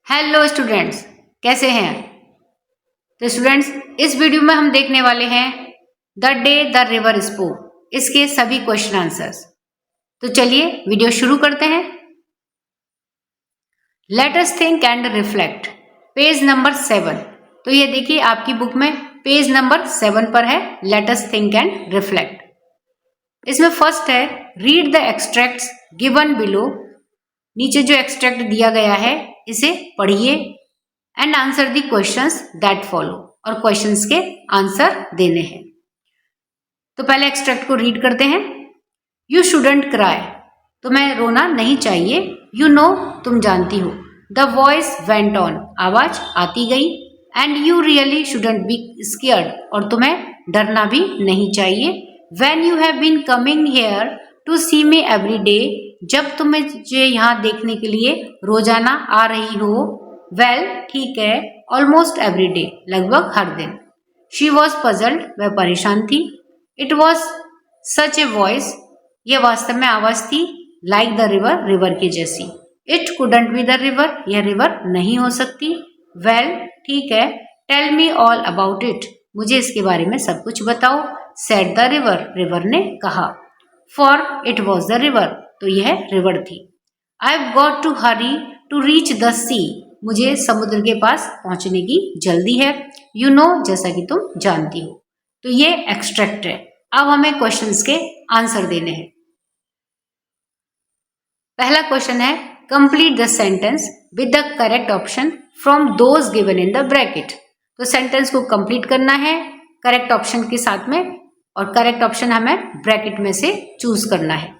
Hello students, कैसे हैं? तो स्टूडेंट्स, इस वीडियो में हम देखने वाले हैं the day the river spoke, इसके सभी क्वेश्चन आंसर्स। तो चलिए वीडियो शुरू करते हैं। Let us think and reflect, page number 7। तो ये देखिए आपकी बुक में पेज नंबर 7 पर है let us think and reflect. इसमें फर्स्ट है read the extracts given below. नीचे जो एक्सट्रैक्ट दिया गया है इसे पढ़िए and answer the questions that follow, और क्वेश्चंस के आंसर देने हैं। तो पहले एक्सट्रैक्ट को रीड करते हैं। यू शुडंट क्राई, तुम्हें रोना नहीं चाहिए। यू नो, तुम जानती हो। द वॉइस वेंट ऑन, आवाज आती गई। And you really shouldn't be scared, और तुम्हें डरना भी नहीं चाहिए। When you have been coming here to see me every day, जब तुम मुझे यहाँ देखने के लिए रोजाना आ रही हो। वेल, ठीक है। ऑलमोस्ट एवरी डे, लगभग हर दिन। शी वॉज पजल्ड, वह परेशान थी। It was such a voice, यह वास्तव में आवाज थी। लाइक द रिवर, रिवर की जैसी। It couldn't be the river, यह रिवर नहीं हो सकती। वेल, ठीक है। Tell me all about it, मुझे इसके बारे में सब कुछ बताओ। सेड द रिवर, रिवर ने कहा। For it was the river, तो यह रिवर थी। I have got to hurry to reach the sea, मुझे समुद्र के पास पहुंचने की जल्दी है। यू नो, जैसा कि तुम जानती हो। तो ये एक्सट्रैक्ट है। अब हमें क्वेश्चंस के आंसर देने हैं। पहला क्वेश्चन है complete the sentence with the correct option from those given in the bracket. तो सेंटेंस को कंप्लीट करना है करेक्ट ऑप्शन के साथ में, और करेक्ट ऑप्शन हमें ब्रैकेट में से चूज करना है।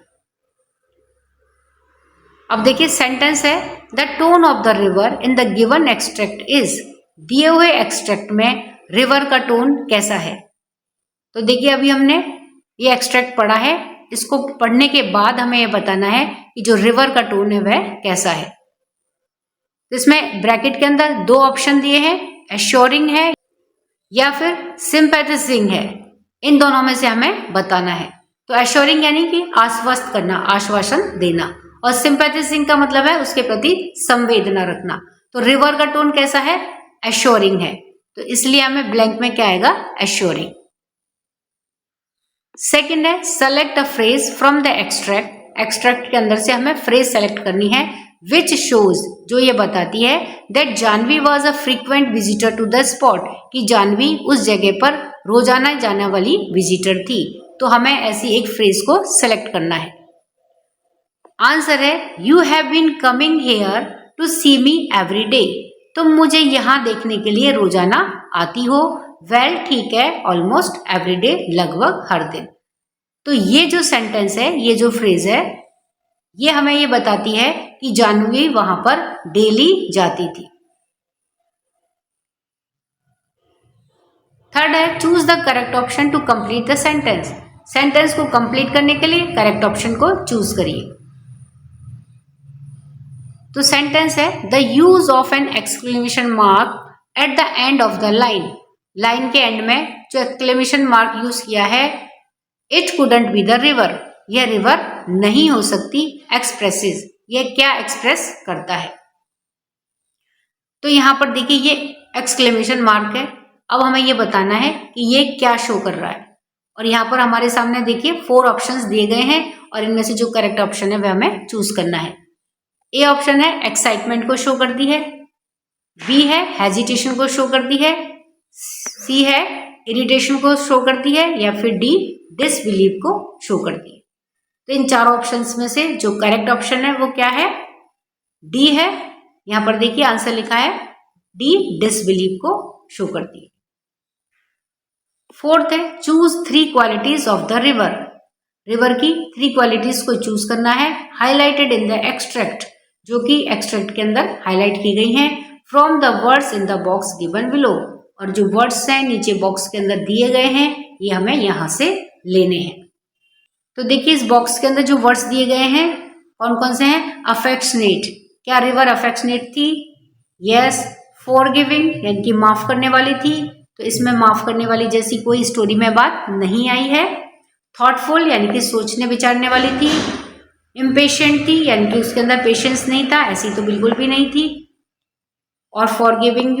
अब देखिए सेंटेंस है the tone of the river in the given extract is, दिए हुए एक्सट्रैक्ट में रिवर का टोन कैसा है। तो देखिए अभी हमने ये एक्सट्रैक्ट पढ़ा है, इसको पढ़ने के बाद हमें यह बताना है कि जो रिवर का टोन है वह कैसा है। तो इसमें ब्रैकेट के अंदर दो ऑप्शन दिए हैं, एश्योरिंग है या फिर सिंपैथेसिंग है। इन दोनों में से हमें बताना है। तो एश्योरिंग यानी कि आश्वस्त करना, आश्वासन देना, और सिंपैथेसिंग का मतलब है उसके प्रति संवेदना रखना। तो रिवर का टोन कैसा है? एश्योरिंग है। तो इसलिए हमें ब्लैंक में क्या आएगा? एश्योरिंग। सेकेंड है select a phrase from the extract. Extract के अंदर से हमें फ्रेज सेलेक्ट करनी है विच शोज, जो ये बताती है that Jahnavi was a frequent visitor to the spot, कि जानवी उस जगह पर रोजाना जाने वाली विजिटर थी। तो हमें ऐसी एक फ्रेज को सेलेक्ट करना है। आंसर है you have been coming here to see me every day, तुम मुझे यहाँ देखने के लिए रोजाना आती हो। वेल, ठीक है। ऑलमोस्ट एवरी डे, लगभग हर दिन। तो ये जो सेंटेंस है, ये जो फ्रेज है, ये हमें ये बताती है कि जानवी वहां पर डेली जाती थी। थर्ड है choose the correct option to complete the sentence. Sentence को कंप्लीट करने के लिए करेक्ट ऑप्शन को चूज करिए। तो सेंटेंस है the use of an exclamation mark at the end of the line. Line के एंड में जो एक्सक्लेमेशन मार्क यूज किया है, it couldn't be the river, यह रिवर नहीं हो सकती। एक्सप्रेसिस, यह क्या एक्सप्रेस करता है। तो यहां पर देखिए ये एक्सक्लेमेशन मार्क है। अब हमें ये बताना है कि ये क्या शो कर रहा है। और यहाँ पर हमारे सामने देखिए 4 ऑप्शंस दिए गए हैं, और इनमें से जो करेक्ट ऑप्शन है वह हमें चूज करना है। ए ऑप्शन है एक्साइटमेंट को शो करती है, बी है हेजिटेशन को शो करती है, सी है इरिटेशन को शो करती है, या फिर डी डिसबिलीव को शो करती है। तो इन 4 ऑप्शंस में से जो करेक्ट ऑप्शन है वो क्या है? डी है। यहां पर देखिए आंसर लिखा है डी डिसबिलीव को शो करती है। फोर्थ है choose 3 qualities of the river. River की 3 क्वालिटीज को चूज करना है, हाईलाइटेड इन द एक्सट्रैक्ट, जो कि एक्सट्रैक्ट के अंदर हाईलाइट की गई हैं, from the words in the box given below, और जो वर्ड्स हैं नीचे बॉक्स के अंदर दिए गए हैं ये हमें यहां से लेने हैं। तो देखिए इस बॉक्स के अंदर जो वर्ड्स दिए गए हैं कौन कौन से हैं? अफेक्शनेट, क्या रिवर अफेक्शनेट थी? यस। फॉरगिविंग, यानी कि माफ करने वाली थी, तो इसमें माफ करने वाली जैसी कोई स्टोरी में बात नहीं आई है। थॉटफुल, यानी कि सोचने विचारने वाली थी। इम्पेशेंट थी, यानी कि उसके अंदर पेशेंस नहीं था, ऐसी तो बिल्कुल भी नहीं थी। और फॉरगिविंग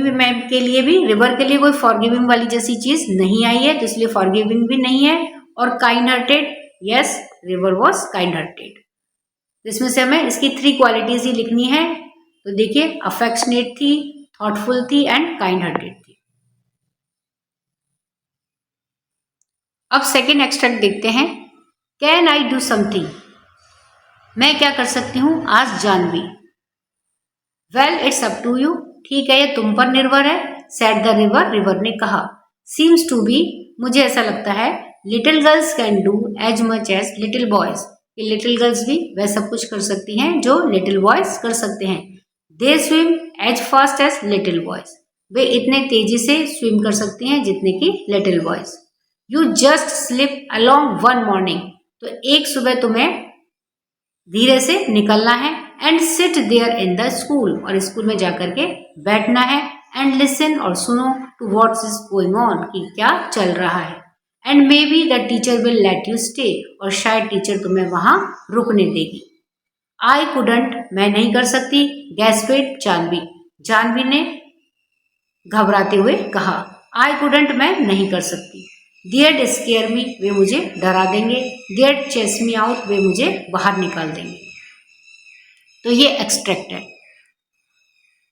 के लिए भी, रिवर के लिए कोई फॉरगिविंग वाली जैसी चीज नहीं आई है, तो इसलिए फॉरगिविंग भी नहीं है। और kind hearted, yes river was kind hearted. इसमें से हमें इसकी 3 क्वालिटीज ही लिखनी है। तो देखिए, अफेक्शनेट थी, थॉटफुल थी एंड काइंड हार्टेड थी। अब सेकेंड एक्सट्रैक्ट देखते हैं। कैन आई डू समथिंग, मैं क्या कर सकती हूँ, आज Jahnavi. Well it's up to you, ठीक है ये तुम पर निर्भर है। सेड द रिवर, रिवर ने कहा। सीम्स टू बी, मुझे ऐसा लगता है। Little girls can do as much as little boys, कि लिटिल गर्ल्स भी वह सब कुछ कर सकती हैं जो लिटिल बॉयज कर सकते हैं। They swim as fast as little boys, वे इतने तेजी से स्विम कर सकती हैं जितने की little boys. You just slip along one morning, तो एक सुबह तुम्हें धीरे से निकलना है। And sit there in the school, और स्कूल में जाकर के बैठना है। एंड लिसन, और सुनो, to what's is going on, कि क्या चल रहा है। And maybe the teacher will let you stay, और शायद टीचर तुम्हें वहां रुकने देगी। आई कुडंट, मैं नहीं कर सकती। गैस्पेड जानवी, जानवी ने घबराते हुए कहा। आई कुडंट, मैं नहीं कर सकती। देयड स्केयर मी, वे मुझे डरा देंगे। देयड चेस मी आउट, वे मुझे बाहर निकाल देंगे। तो ये एक्सट्रैक्ट है।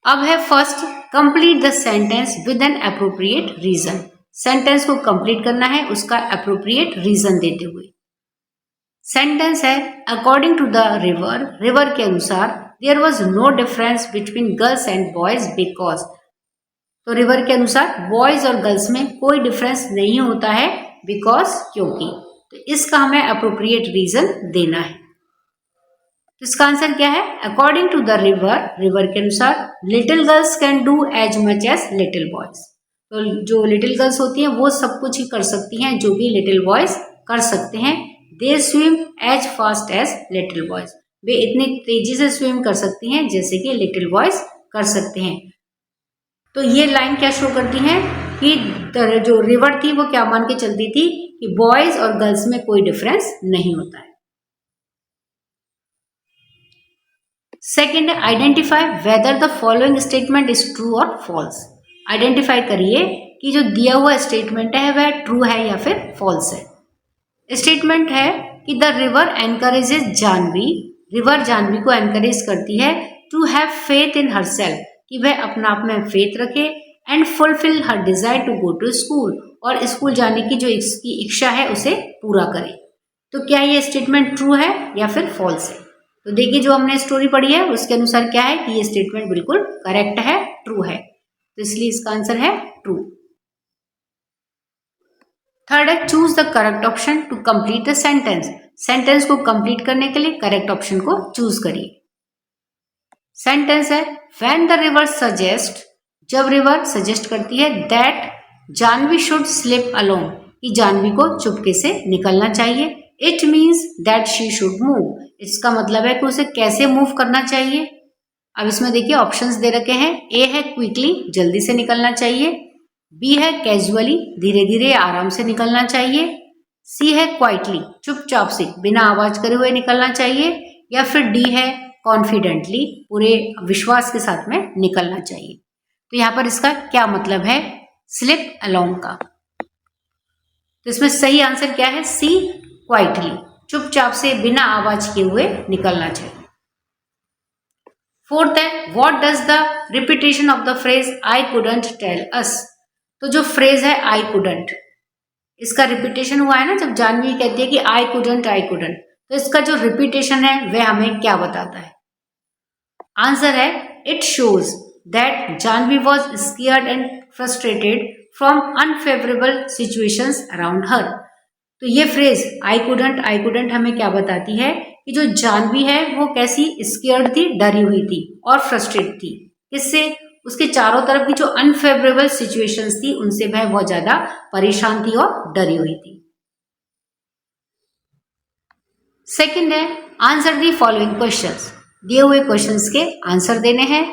अब है first, complete the sentence with an appropriate reason. Sentence को कंप्लीट करना है उसका अप्रोप्रिएट रीजन देते हुए। सेंटेंस है, according to the river, river के अनुसार, there was no difference between girls and boys because, तो रिवर के अनुसार बॉयज और गर्ल्स में कोई डिफरेंस नहीं होता है, बिकॉज क्योंकि। तो इसका हमें अप्रोप्रिएट रीजन देना है। तो इसका आंसर क्या है, according to the river, river के अनुसार, little girls can do as much as little boys, तो जो लिटिल गर्ल्स होती हैं वो सब कुछ ही कर सकती हैं जो भी लिटिल बॉयज कर सकते हैं। They swim as fast as little boys, वे इतनी तेजी से स्विम कर सकती हैं जैसे कि लिटिल बॉयज कर सकते हैं। तो ये लाइन क्या शो करती है कि जो रिवर थी वो क्या मान के चलती थी कि बॉयज और गर्ल्स में कोई डिफरेंस नहीं होता है। Second, identify whether the following statement is true और फॉल्स। आइडेंटिफाई करिए कि जो दिया हुआ स्टेटमेंट है वह ट्रू है या फिर फॉल्स है। स्टेटमेंट है कि the river encourages Jahnavi, river Jahnavi को एनकरेज करती है to have faith in herself, कि वह अपना आप में फेथ रखे, and fulfil her desire to go to school, और स्कूल जाने की जो इसकी इच्छा है उसे पूरा करे। तो क्या ये स्टेटमेंट ट्रू है या फिर फॉल्स है? तो देखिए, जो हमने स्टोरी पढ़ी है उसके अनुसार क्या है कि ये स्टेटमेंट बिल्कुल करेक्ट है, ट्रू है, तो इसलिए इसका आंसर है ट्रू। थर्ड है, choose the correct option to complete the sentence. Sentence को कंप्लीट करने के लिए करेक्ट ऑप्शन को चूज करिए। सेंटेंस है, व्हेन द रिवर सजेस्ट, जब रिवर सजेस्ट करती है that Jahnavi should slip along, कि जानवी को चुपके से निकलना चाहिए। It means that she should move, इसका मतलब है कि उसे कैसे मूव करना चाहिए। अब इसमें देखिए ऑप्शंस दे रखे हैं। ए है क्विकली, जल्दी से निकलना चाहिए। बी है कैजुअली, धीरे धीरे आराम से निकलना चाहिए। सी है क्वाइटली, चुपचाप से बिना आवाज करे हुए निकलना चाहिए। या फिर डी है कॉन्फिडेंटली, पूरे विश्वास के साथ में निकलना चाहिए। तो यहाँ पर इसका क्या मतलब है स्लिप अलोंग का? तो इसमें सही आंसर क्या है, सी क्वाइटली, चुपचाप से बिना आवाज किए हुए निकलना चाहिए। फोर्थ है, what does the repetition of the phrase I couldn't tell us. तो जो फ्रेज है आई कुडंट, इसका रिपीटेशन हुआ है ना, जब जानवी कहती है कि आई कुडंट, तो इसका जो रिपीटेशन है वह हमें क्या बताता है? आंसर है, it shows that Jahnavi was scared and frustrated from unfavourable situations around her. तो ये फ्रेज आई कुडंट हमें क्या बताती है कि जो जानवी है वो कैसी स्केयर्ड थी, डरी हुई थी और फ्रस्ट्रेट थी। किससे? उसके चारों तरफ की जो अनफेवरेबल सिचुएशंस थी उनसे वह बहुत ज्यादा परेशान थी और डरी हुई थी। सेकंड है, आंसर दी फॉलोइंग क्वेश्चंस। दिए हुए क्वेश्चंस के आंसर देने हैं।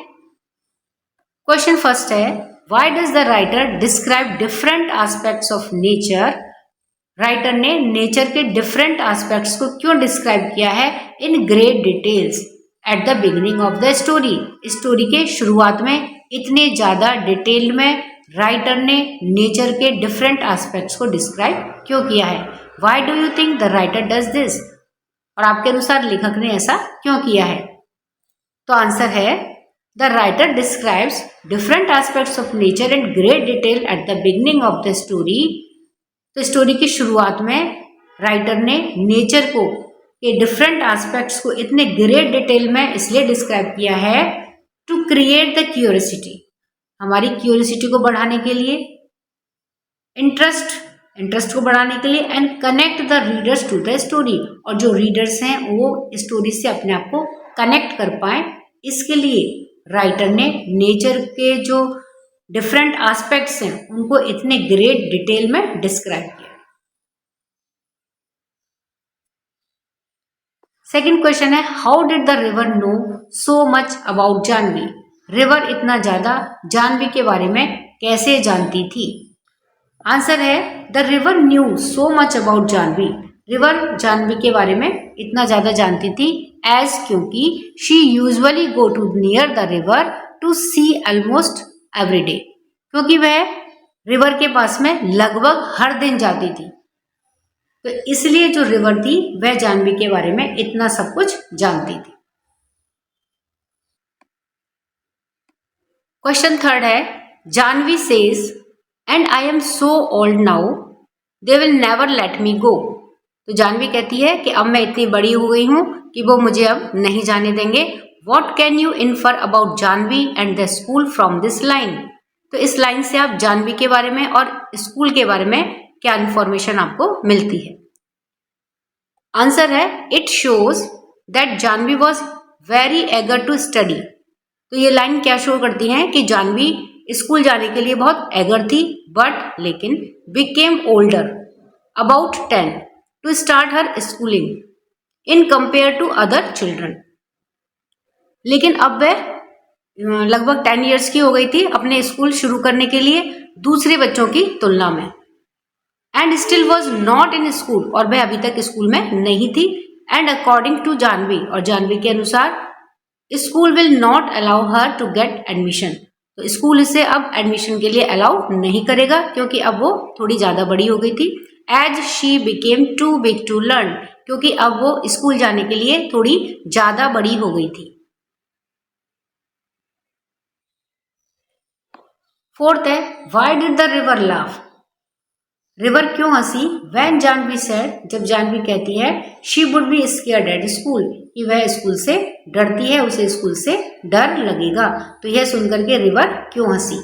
क्वेश्चन फर्स्ट है, why does the writer describe different aspects of nature. Writer ने नेचर के डिफरेंट एस्पेक्ट्स को क्यों डिस्क्राइब किया है in great details at the beginning of the story. Story के शुरुआत में इतने ज़्यादा डिटेल में राइटर ने नेचर के डिफरेंट एस्पेक्ट्स को डिस्क्राइब क्यों किया है? Why do you think the writer does this? और आपके अनुसार लेखक ने ऐसा क्यों किया है? तो आंसर है the writer describes different aspects of nature in great detail at the beginning of the story. तो स्टोरी की शुरुआत में राइटर ने नेचर को के डिफरेंट एस्पेक्ट्स को इतने ग्रेट डिटेल में इसलिए डिस्क्राइब किया है टू क्रिएट द क्यूरियोसिटी, हमारी क्यूरियोसिटी को बढ़ाने के लिए, इंटरेस्ट को बढ़ाने के लिए, and connect the readers to the story, और जो रीडर्स हैं वो स्टोरी से अपने आप को कनेक्ट कर पाए, इसके लिए राइटर ने नेचर के जो डिफरेंट एस्पेक्ट्स हैं उनको इतने ग्रेट डिटेल में डिस्क्राइब किया। सेकेंड क्वेश्चन है how did the river know so much about Jahnavi? River इतना ज्यादा जानवी के बारे में कैसे जानती थी? आंसर है the river knew so much about Jahnavi. River Jahnavi के बारे में इतना ज्यादा जानती थी एज क्योंकि she usually go to near the river to see almost every day, क्योंकि वह रिवर के पास में लगभग हर दिन जाती थी, तो इसलिए जो रिवर थी वह जानवी के बारे में इतना सब कुछ जानती थी। क्वेश्चन थर्ड है Jahnavi says and I am so old now they will never let me go. तो जानवी कहती है कि अब मैं इतनी बड़ी हो गई हूं कि वो मुझे अब नहीं जाने देंगे। What can you infer about Jahnavi and the school from this line? तो इस लाइन से आप जानवी के बारे में और स्कूल के बारे में क्या इंफॉर्मेशन आपको मिलती है? आंसर है it shows that Jahnavi was very eager to study. तो ये लाइन क्या शो करती है कि जानवी स्कूल जाने के लिए बहुत एगर थी, बट लेकिन became older about 10 to start her schooling in compare to other children. लेकिन अब वह लगभग 10 ईयर्स की हो गई थी अपने स्कूल शुरू करने के लिए दूसरे बच्चों की तुलना में, and still was not in school, और वह अभी तक स्कूल में नहीं थी। एंड अकॉर्डिंग टू जानवी, और जानवी के अनुसार school will not allow her to get admission. तो स्कूल इसे अब एडमिशन के लिए अलाउ नहीं करेगा क्योंकि अब वो थोड़ी ज्यादा बड़ी हो गई थी। As she became too big to learn, क्योंकि अब वो स्कूल जाने के लिए थोड़ी ज्यादा बड़ी हो गई थी। फोर्थ है why did the river laugh? River क्यों हंसी? वैन जानवी सेड, जब जानवी कहती है she would be scared at school, कि वह स्कूल से डरती है, उसे स्कूल से डर लगेगा। तो यह सुनकर के रिवर क्यों हंसी?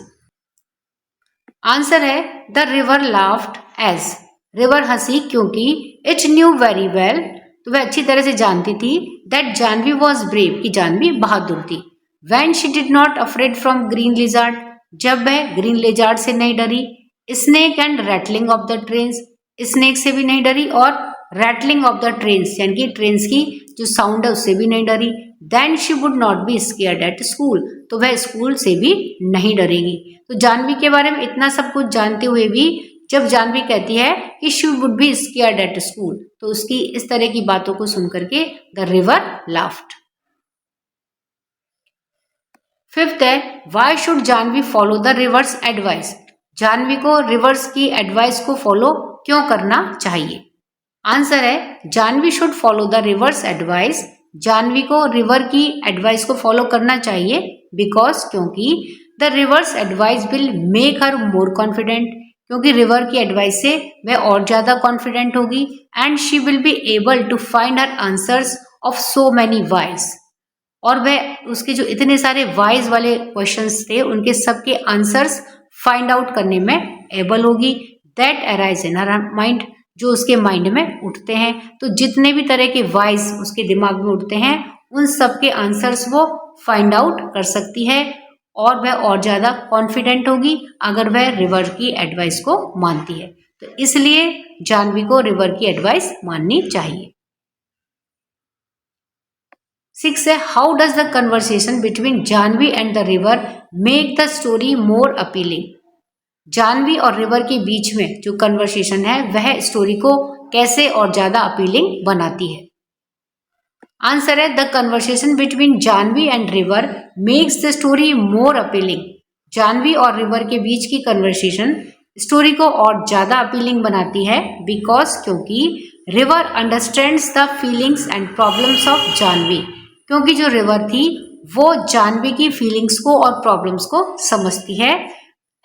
आंसर है the river laughed as, river हंसी क्योंकि इट न्यू वेरी वेल, तो वह अच्छी तरह से जानती थी दैट जानवी वॉज ब्रेव, कि जानवी बहादुर थी। When she did not afraid from green lizard, जब वह ग्रीन लिजार्ड से नहीं डरी। Snake and rattling of the trains, snake से भी नहीं डरी, और रैटलिंग ऑफ द ट्रेन्स यानी कि ट्रेन्स की जो साउंड है उससे भी नहीं डरी। Then she would not be scared at school, तो वह स्कूल से भी नहीं डरेगी। तो जानवी के बारे में इतना सब कुछ जानते हुए भी जब जानवी कहती है कि she would be scared at school, तो उसकी इस तरह की बातों को सुनकर के द रिवर लाफ्ड। फिफ्थ है why should Jahnavi follow the river's advice? Jahnavi को रिवर्स की एडवाइस को फॉलो क्यों करना चाहिए? आंसर है Jahnavi should follow the river's advice, Jahnavi को रिवर की एडवाइस को फॉलो करना चाहिए बिकॉज, क्योंकि the river's advice will make her more confident, क्योंकि रिवर की एडवाइस से वह और ज्यादा कॉन्फिडेंट होगी। And she will be able to find her answers of so many whys, और वह उसके जो इतने सारे वाइज वाले क्वेश्चंस थे उनके सबके आंसर्स फाइंड आउट करने में एबल होगी। That arise in her mind, जो उसके माइंड में उठते हैं। तो जितने भी तरह के वाइज उसके दिमाग में उठते हैं उन सब के आंसर्स वो फाइंड आउट कर सकती है, और वह और ज्यादा कॉन्फिडेंट होगी अगर वह रिवर की एडवाइस को मानती है। तो इसलिए जानवी को रिवर की एडवाइस माननी चाहिए। 6 है how does the conversation between Jahnavi and the river make the story more appealing? Jahnavi और रिवर के बीच में जो कन्वर्सेशन है वह स्टोरी को कैसे और ज्यादा अपीलिंग बनाती है? आंसर है the conversation between Jahnavi and river makes the story more appealing Jahnavi और रिवर के बीच की कन्वर्सेशन स्टोरी को और ज्यादा अपीलिंग बनाती है बिकॉज क्योंकि river understands the feelings and problems of Jahnavi, क्योंकि जो रिवर थी वो जानवी की फीलिंग्स को और प्रॉब्लम्स को समझती है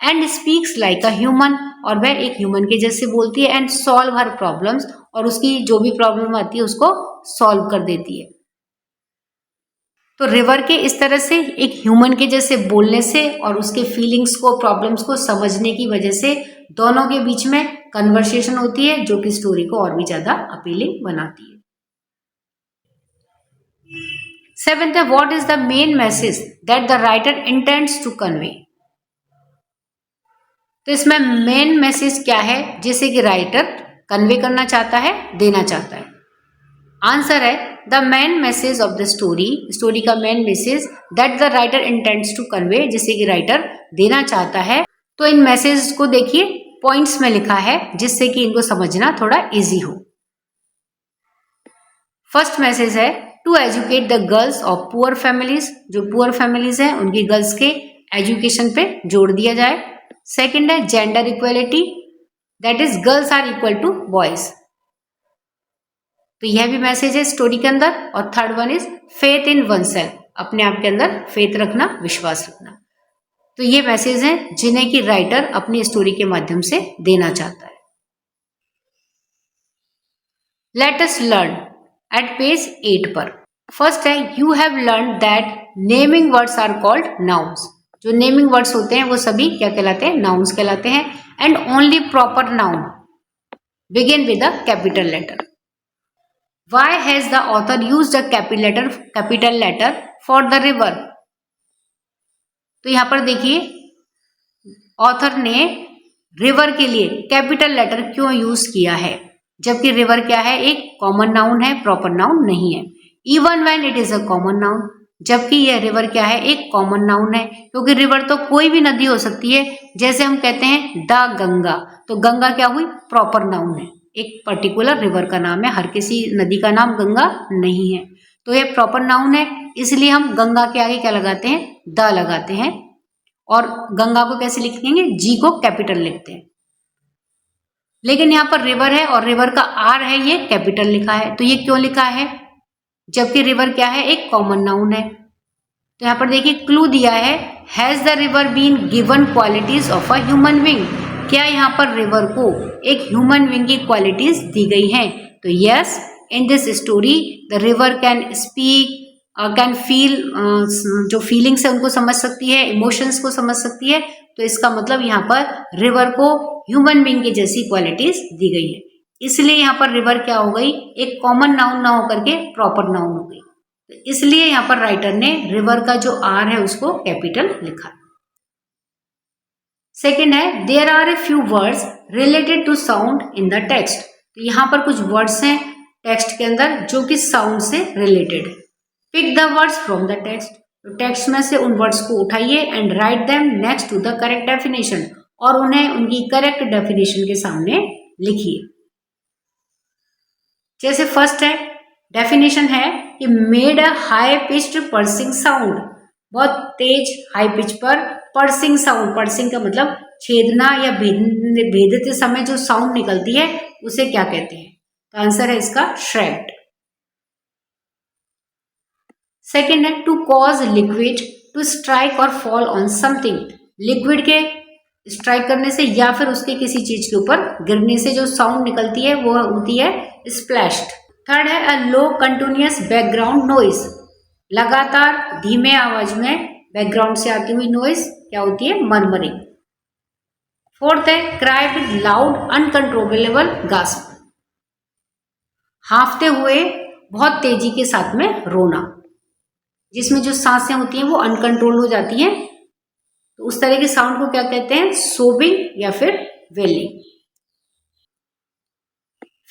and speaks like a human, और वह एक ह्यूमन के जैसे बोलती है एंड सॉल्व हर प्रॉब्लम्स, और उसकी जो भी प्रॉब्लम आती है उसको सॉल्व कर देती है। तो रिवर के इस तरह से एक ह्यूमन के जैसे बोलने से और उसके फीलिंग्स को प्रॉब्लम्स को समझने की वजह से दोनों के बीच में कन्वर्सेशन होती है जो कि स्टोरी को और भी ज्यादा अपीलिंग बनाती है। सेवेंथ है, what is the main message that the writer intends to convey. तो इसमें मेन मैसेज क्या है जिसे कि राइटर कन्वे करना चाहता है, देना चाहता है। आंसर है the main message of the story, story का main message that the writer intends to convey, जिसे कि राइटर देना चाहता है। तो इन मैसेज को देखिए पॉइंट्स में लिखा है जिससे कि इनको समझना थोड़ा इजी हो। फर्स्ट मैसेज है to educate the girls of poor families, जो पुअर फैमिलीज हैं उनकी गर्ल्स के एजुकेशन पे जोड़ दिया जाए। सेकेंड है gender equality, that is girls are equal to boys, तो यह भी मैसेज है स्टोरी के अंदर। और third one is faith in oneself, अपने आप के अंदर फेथ रखना, विश्वास रखना। तो ये मैसेज हैं जिन्हें कि राइटर अपनी स्टोरी के माध्यम से देना चाहता है। Let us learn at page 8 पर। फर्स्ट है you have learn that naming words are called nouns, जो नेमिंग वर्ड्स होते हैं वो सभी क्या कहलाते हैं, नाउन्स कहलाते हैं। And only proper noun begin with a capital letter. Why has the author used a capital letter for the river? तो यहां पर देखिए ऑथर ने रिवर के लिए कैपिटल लेटर क्यों यूज किया है, जबकि रिवर क्या है, एक कॉमन नाउन है, प्रॉपर नाउन नहीं है। Even when it is a common noun, जबकि यह रिवर क्या है, एक कॉमन नाउन है, क्योंकि रिवर तो कोई भी नदी हो सकती है। जैसे हम कहते हैं द गंगा, तो गंगा क्या हुई, प्रॉपर नाउन है, एक पर्टिकुलर रिवर का नाम है, हर किसी नदी का नाम गंगा नहीं है। तो ये प्रॉपर नाउन है, इसलिए हम गंगा के आगे क्या लगाते हैं, द लगाते हैं। और गंगा को कैसे लिखेंगे, जी को कैपिटल लिखते हैं। लेकिन यहाँ पर रिवर है और रिवर का आर है, ये कैपिटल लिखा है। तो ये क्यों लिखा है, जबकि रिवर क्या है, एक कॉमन नाउन है। तो यहाँ पर देखिए क्लू दिया है, has the river been given qualities of a human being, क्या यहाँ पर रिवर को एक ह्यूमन बीइंग की क्वालिटीज दी गई हैं। तो yes, in this story the river can speak, can feel, जो फीलिंग्स है उनको समझ सकती है, इमोशंस को समझ सकती है। तो इसका मतलब यहाँ पर रिवर को ह्यूमन बीइंग की जैसी क्वालिटीज दी गई है, इसलिए यहाँ पर रिवर क्या हो गई, एक कॉमन नाउन ना होकर के प्रॉपर नाउन हो गई। तो इसलिए यहाँ पर राइटर ने रिवर का जो आर है उसको कैपिटल लिखा। सेकेंड है there are a few words related to sound in the text, तो यहाँ पर कुछ वर्ड्स हैं टेक्स्ट के अंदर जो कि साउंड से रिलेटेड है। Pick the words from the text, तो टेक्स्ट में से उन वर्ड्स को उठाइए and write them next to the correct definition, और उन्हें उनकी करेक्ट डेफिनेशन के सामने लिखिए। जैसे फर्स्ट है डेफिनेशन है कि made a high pitched pursuing sound, बहुत तेज हाई पिच पर पर्सिंग साउंड, पर्सिंग का मतलब छेदना या भेदते समय जो साउंड निकलती है उसे क्या कहते हैं। तो आंसर है इसका श्रैक्ड। सेकेंड है to cause liquid to strike और फॉल ऑन समथिंग, लिक्विड के स्ट्राइक करने से या फिर उसके किसी चीज के ऊपर गिरने से जो साउंड निकलती है वो होती है स्प्लैश्ड। थर्ड है अ लो कंटिन्यूअस बैकग्राउंड नॉइज, लगातार धीमे आवाज में बैकग्राउंड से आती हुई नॉइज क्या होती है, मरमरिंग। फोर्थ है cry with loud uncontrollable gasp, हांफते हुए बहुत तेजी के साथ में रोना, जिसमें जो सांसें होती हैं वो अनकंट्रोल हो जाती हैं, तो उस तरह के साउंड को क्या कहते हैं, सोबिंग या फिर वेलिंग।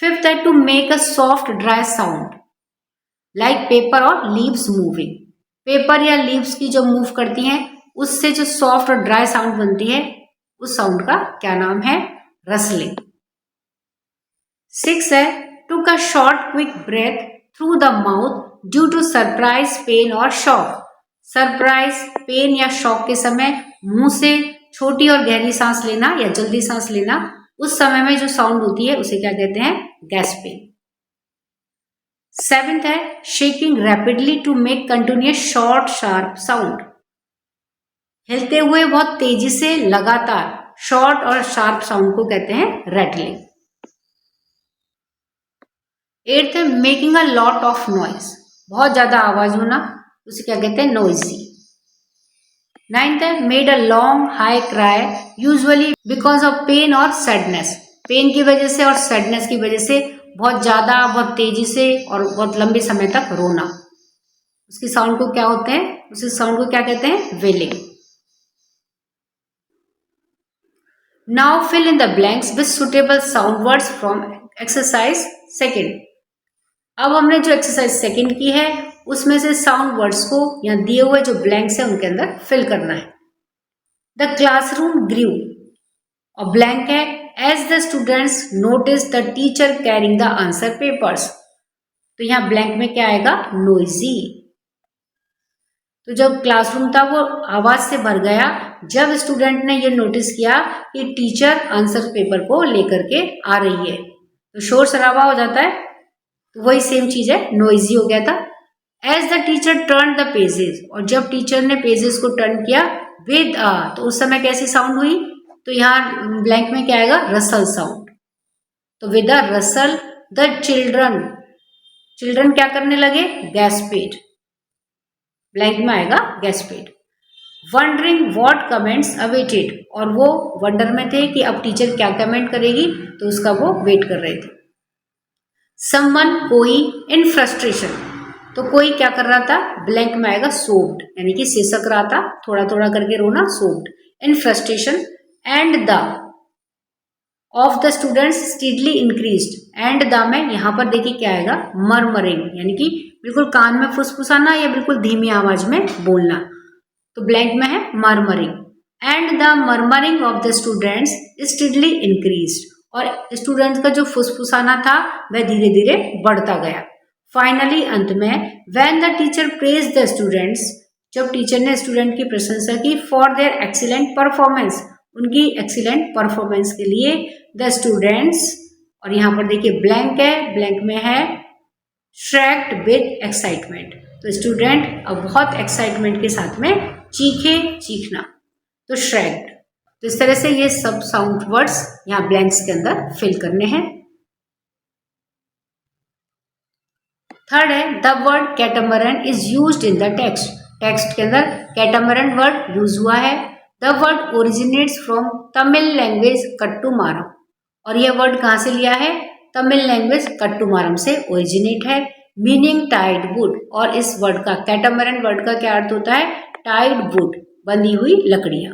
फिफ्थ है to make a soft dry sound like paper और लीव्स मूविंग, पेपर या लीव्स की जो मूव करती हैं उससे जो सॉफ्ट और ड्राई साउंड बनती है उस साउंड का क्या नाम है, रसलिंग। सिक्स है took a short quick breath through the mouth due to surprise pain और शॉक, सरप्राइज, पेन या शॉक के समय मुंह से छोटी और गहरी सांस लेना या जल्दी सांस लेना, उस समय में जो साउंड होती है उसे क्या कहते हैं? गैस्पिंग। 7th है shaking rapidly to make continuous short sharp sound, हिलते हुए बहुत तेजी से लगातार शॉर्ट और शार्प साउंड को कहते हैं रैटलिंग। 8th है making a lot of noise, बहुत ज्यादा आवाज होना, उसे क्या कहते हैं? नॉइजी। 9th है made a long high cry usually because of pain और सैडनेस, पेन की वजह से और सैडनेस की वजह से बहुत ज्यादा, बहुत तेजी से और बहुत लंबे समय तक रोना, उसकी साउंड को क्या होते हैं? उसी साउंड को क्या कहते हैं? Wailing. Now fill in the blanks with suitable sound words from exercise second. अब हमने जो एक्सरसाइज सेकेंड की है उसमें से साउंड वर्ड्स को या दिए हुए जो ब्लैंक्स है उनके अंदर फिल करना है। द क्लासरूम ग्रीव, और ब्लैंक है as the students notice the teacher carrying the answer papers, तो यहाँ ब्लैंक में क्या आएगा? नोइजी। तो जब क्लासरूम था वो आवाज से भर गया जब स्टूडेंट ने ये नोटिस किया कि टीचर आंसर पेपर को लेकर के आ रही है, तो शोर शराबा हो जाता है, तो वही सेम चीज है, नोइजी हो गया था। As the teacher turn the pages, और जब टीचर ने पेजेस को टर्न किया विद तो उस समय कैसी साउंड हुई? तो यहाँ ब्लैंक में क्या आएगा? Rustle sound. तो with a rustle the children, children क्या करने लगे? गैस्पेड, ब्लैंक में आएगा gasped. Wondering what comments awaited, और वो वंडर में थे कि अब टीचर क्या कमेंट करेगी, तो उसका वो वेट कर रहे थे। समवन, कोई, इन फ्रस्ट्रेशन, तो कोई क्या कर रहा था? ब्लैंक में आएगा सोब्ड, यानी कि सिसक रहा था, थोड़ा थोड़ा करके रोना, sobbed. In frustration and the of the students steadily increased, and the में यहाँ पर देखिए क्या आएगा? मरमरिंग, यानी कि बिल्कुल कान में फुसफुसाना या बिल्कुल धीमी आवाज में बोलना, तो ब्लैंक में है murmuring. And the murmuring of the students steadily increased, और स्टूडेंट्स का जो फुसफुसाना था वह धीरे धीरे बढ़ता गया। फाइनली अंत में when the teacher praise the students, जब टीचर ने स्टूडेंट की प्रशंसा की फॉर देयर एक्सीलेंट परफॉर्मेंस, उनकी एक्सीलेंट परफॉर्मेंस के लिए, द स्टूडेंट्स, और यहाँ पर देखिए ब्लैंक है, ब्लैंक में है श्रैक्ड विद एक्साइटमेंट, तो स्टूडेंट अब बहुत एक्साइटमेंट के साथ में चीखे, चीखना, तो श्रैक्ड। तो इस तरह से ये सब साउंड वर्ड्स यहाँ ब्लैंक्स के अंदर फिल करने हैं। थर्ड है the word catamaran is used in the text, text के अंदर कैटामरन वर्ड यूज हुआ है। The word originates from Tamil language kattumaram, और यह वर्ड कहाँ से लिया है? तमिल लैंग्वेज कट्टुमारम से ओरिजिनेट है। मीनिंग टाइड वुड, और इस वर्ड का, कैटामरन वर्ड का क्या अर्थ होता है? टाइड वुड, बंधी हुई लकड़ियां।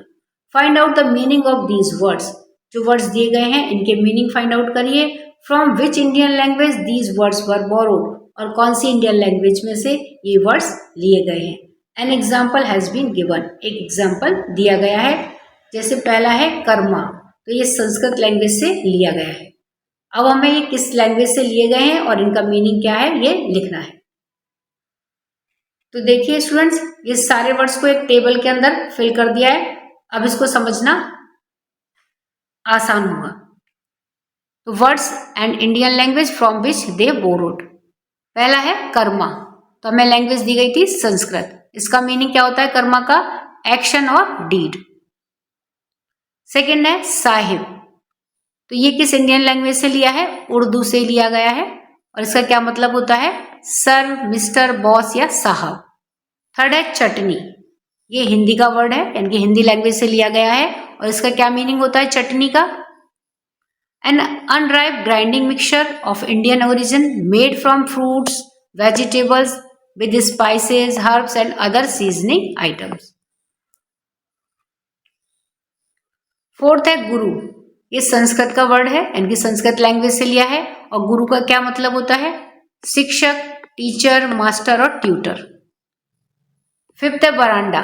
Find out the meaning of these words, जो वर्ड्स दिए गए हैं इनके मीनिंग फाइंड आउट करिए। From which Indian language these words were borrowed, और कौन सी इंडियन लैंग्वेज में से ये वर्ड्स लिए गए हैं। An example has been given, एक एग्जाम्पल दिया गया है, जैसे पहला है कर्मा, तो ये संस्कृत लैंग्वेज से लिया गया है। अब हमें ये किस लैंग्वेज से लिए गए हैं और इनका मीनिंग क्या है ये लिखना है। तो देखिए स्टूडेंट्स, ये सारे वर्ड्स को एक टेबल के अंदर फिल कर दिया है, अब इसको समझना आसान होगा। तो words and Indian language from which they borrowed, पहला है कर्मा, तो हमें लैंग्वेज दी गई थी संस्कृत, इसका मीनिंग क्या होता है कर्मा का? एक्शन और डीड। सेकेंड है साहिब, तो ये किस इंडियन लैंग्वेज से लिया है? उर्दू से लिया गया है, और इसका क्या मतलब होता है? सर, मिस्टर, बॉस या साहब। थर्ड है चटनी, ये हिंदी का वर्ड है, यानी कि हिंदी लैंग्वेज से लिया गया है, और इसका क्या मीनिंग होता है चटनी का? An unripe grinding mixture of Indian origin made from fruits, vegetables with spices, herbs and other seasoning items. Fourth है गुरु, ये संस्कृत का वर्ड है, यानी कि संस्कृत लैंग्वेज से लिया है, और गुरु का क्या मतलब होता है? शिक्षक, टीचर, मास्टर और ट्यूटर। फिफ्थ है बरांडा,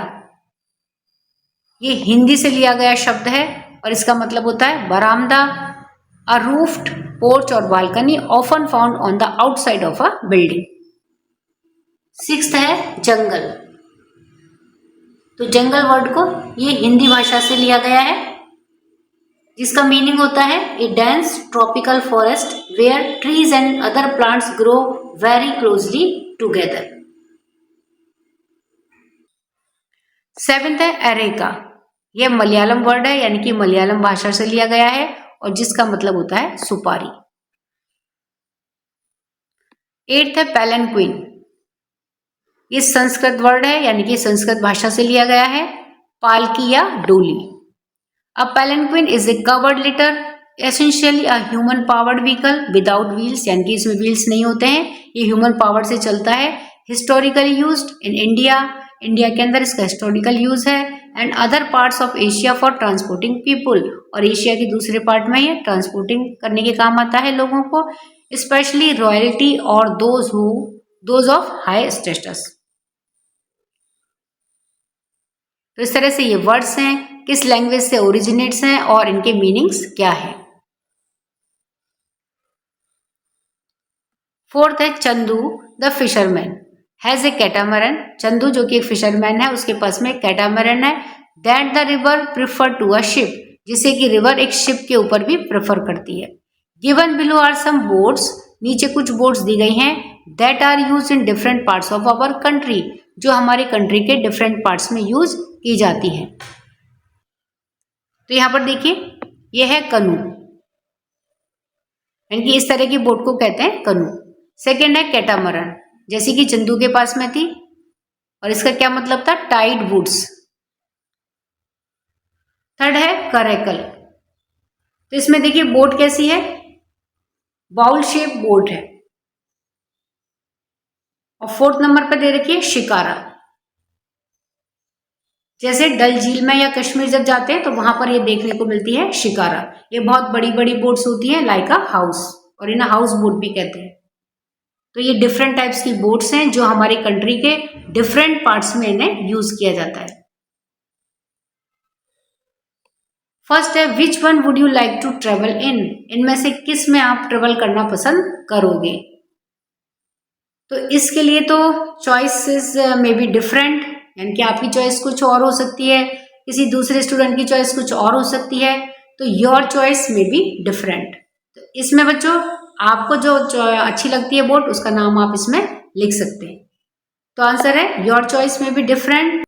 ये हिंदी से लिया गया शब्द है, और इसका मतलब होता है बरामदा, अ रूफ्ड पोर्च और balcony often found on the outside of a building. Sixth है जंगल, तो जंगल वर्ड को ये हिंदी भाषा से लिया गया है, जिसका मीनिंग होता है a dense tropical forest where trees and other plants grow very closely together. Seventh है एरेका, यह मलयालम वर्ड है, यानी कि मलयालम भाषा से लिया गया है और जिसका मतलब होता है सुपारी। एट्थ है पैलेंक्विन, ये संस्कृत वर्ड है, यानी कि संस्कृत भाषा से लिया गया है, पालकी या डोली। अब palanquin is a covered litter, essentially a human powered vehicle without wheels, यानी कि इसमें व्हील्स नहीं होते हैं, ये ह्यूमन पावर से चलता है। Historically used in India, India के अंदर इसका हिस्टोरिकल यूज है, and other parts of Asia for transporting people, और एशिया के दूसरे पार्ट में ये ट्रांसपोर्टिंग करने के काम आता है लोगों को, स्पेशली रॉयल्टी और दोज ऑफ हाई स्टेटस। तो इस तरह से ये वर्ड्स हैं, किस लैंग्वेज से ओरिजिनेट्स हैं और इनके मीनिंग्स क्या है। फोर्थ है Chandu the fisherman has a catamaran, Chandu जो कि एक फिशरमैन है उसके पास में कैटामरन है, that the river prefer to a ship, जिसे कि रिवर एक शिप के ऊपर भी प्रेफर करती है। Given below are some boats, नीचे कुछ बोट्स दी गई हैं, that are use in different parts of our country, जो हमारे कंट्री के डिफरेंट पार्ट्स में यूज की जाती है। तो यहां पर देखिए यह है कनू, यानी कि इस तरह की बोट को कहते हैं कनू। सेकेंड है कैटामरन, जैसे कि चंदू के पास में थी, और इसका क्या मतलब था, टाइड वुड्स। थर्ड है करेकल, तो इसमें देखिए बोट कैसी है, बाउल शेप बोट है। और फोर्थ नंबर पर दे रखी है शिकारा, जैसे डल झील में या कश्मीर जब जाते हैं तो वहां पर ये देखने को मिलती है शिकारा। ये बहुत बड़ी बड़ी बोट्स होती हैं, लाइक अ हाउस, और इन्हें हाउस बोट भी कहते हैं। तो ये डिफरेंट टाइप्स की बोट्स हैं जो हमारी कंट्री के डिफरेंट पार्ट्स में इन्हें यूज किया जाता है। फर्स्ट है which one would you like to travel in, इनमें से किस में आप ट्रेवल करना पसंद करोगे। तो इसके लिए तो चॉइसेस मे बी डिफरेंट, यानी कि आपकी चॉइस कुछ और हो सकती है, किसी दूसरे स्टूडेंट की चॉइस कुछ और हो सकती है, तो your choice may be different. तो इसमें बच्चों आपको जो अच्छी लगती है बोट, उसका नाम आप इसमें लिख सकते हैं। तो आंसर है योर चॉइस में be different.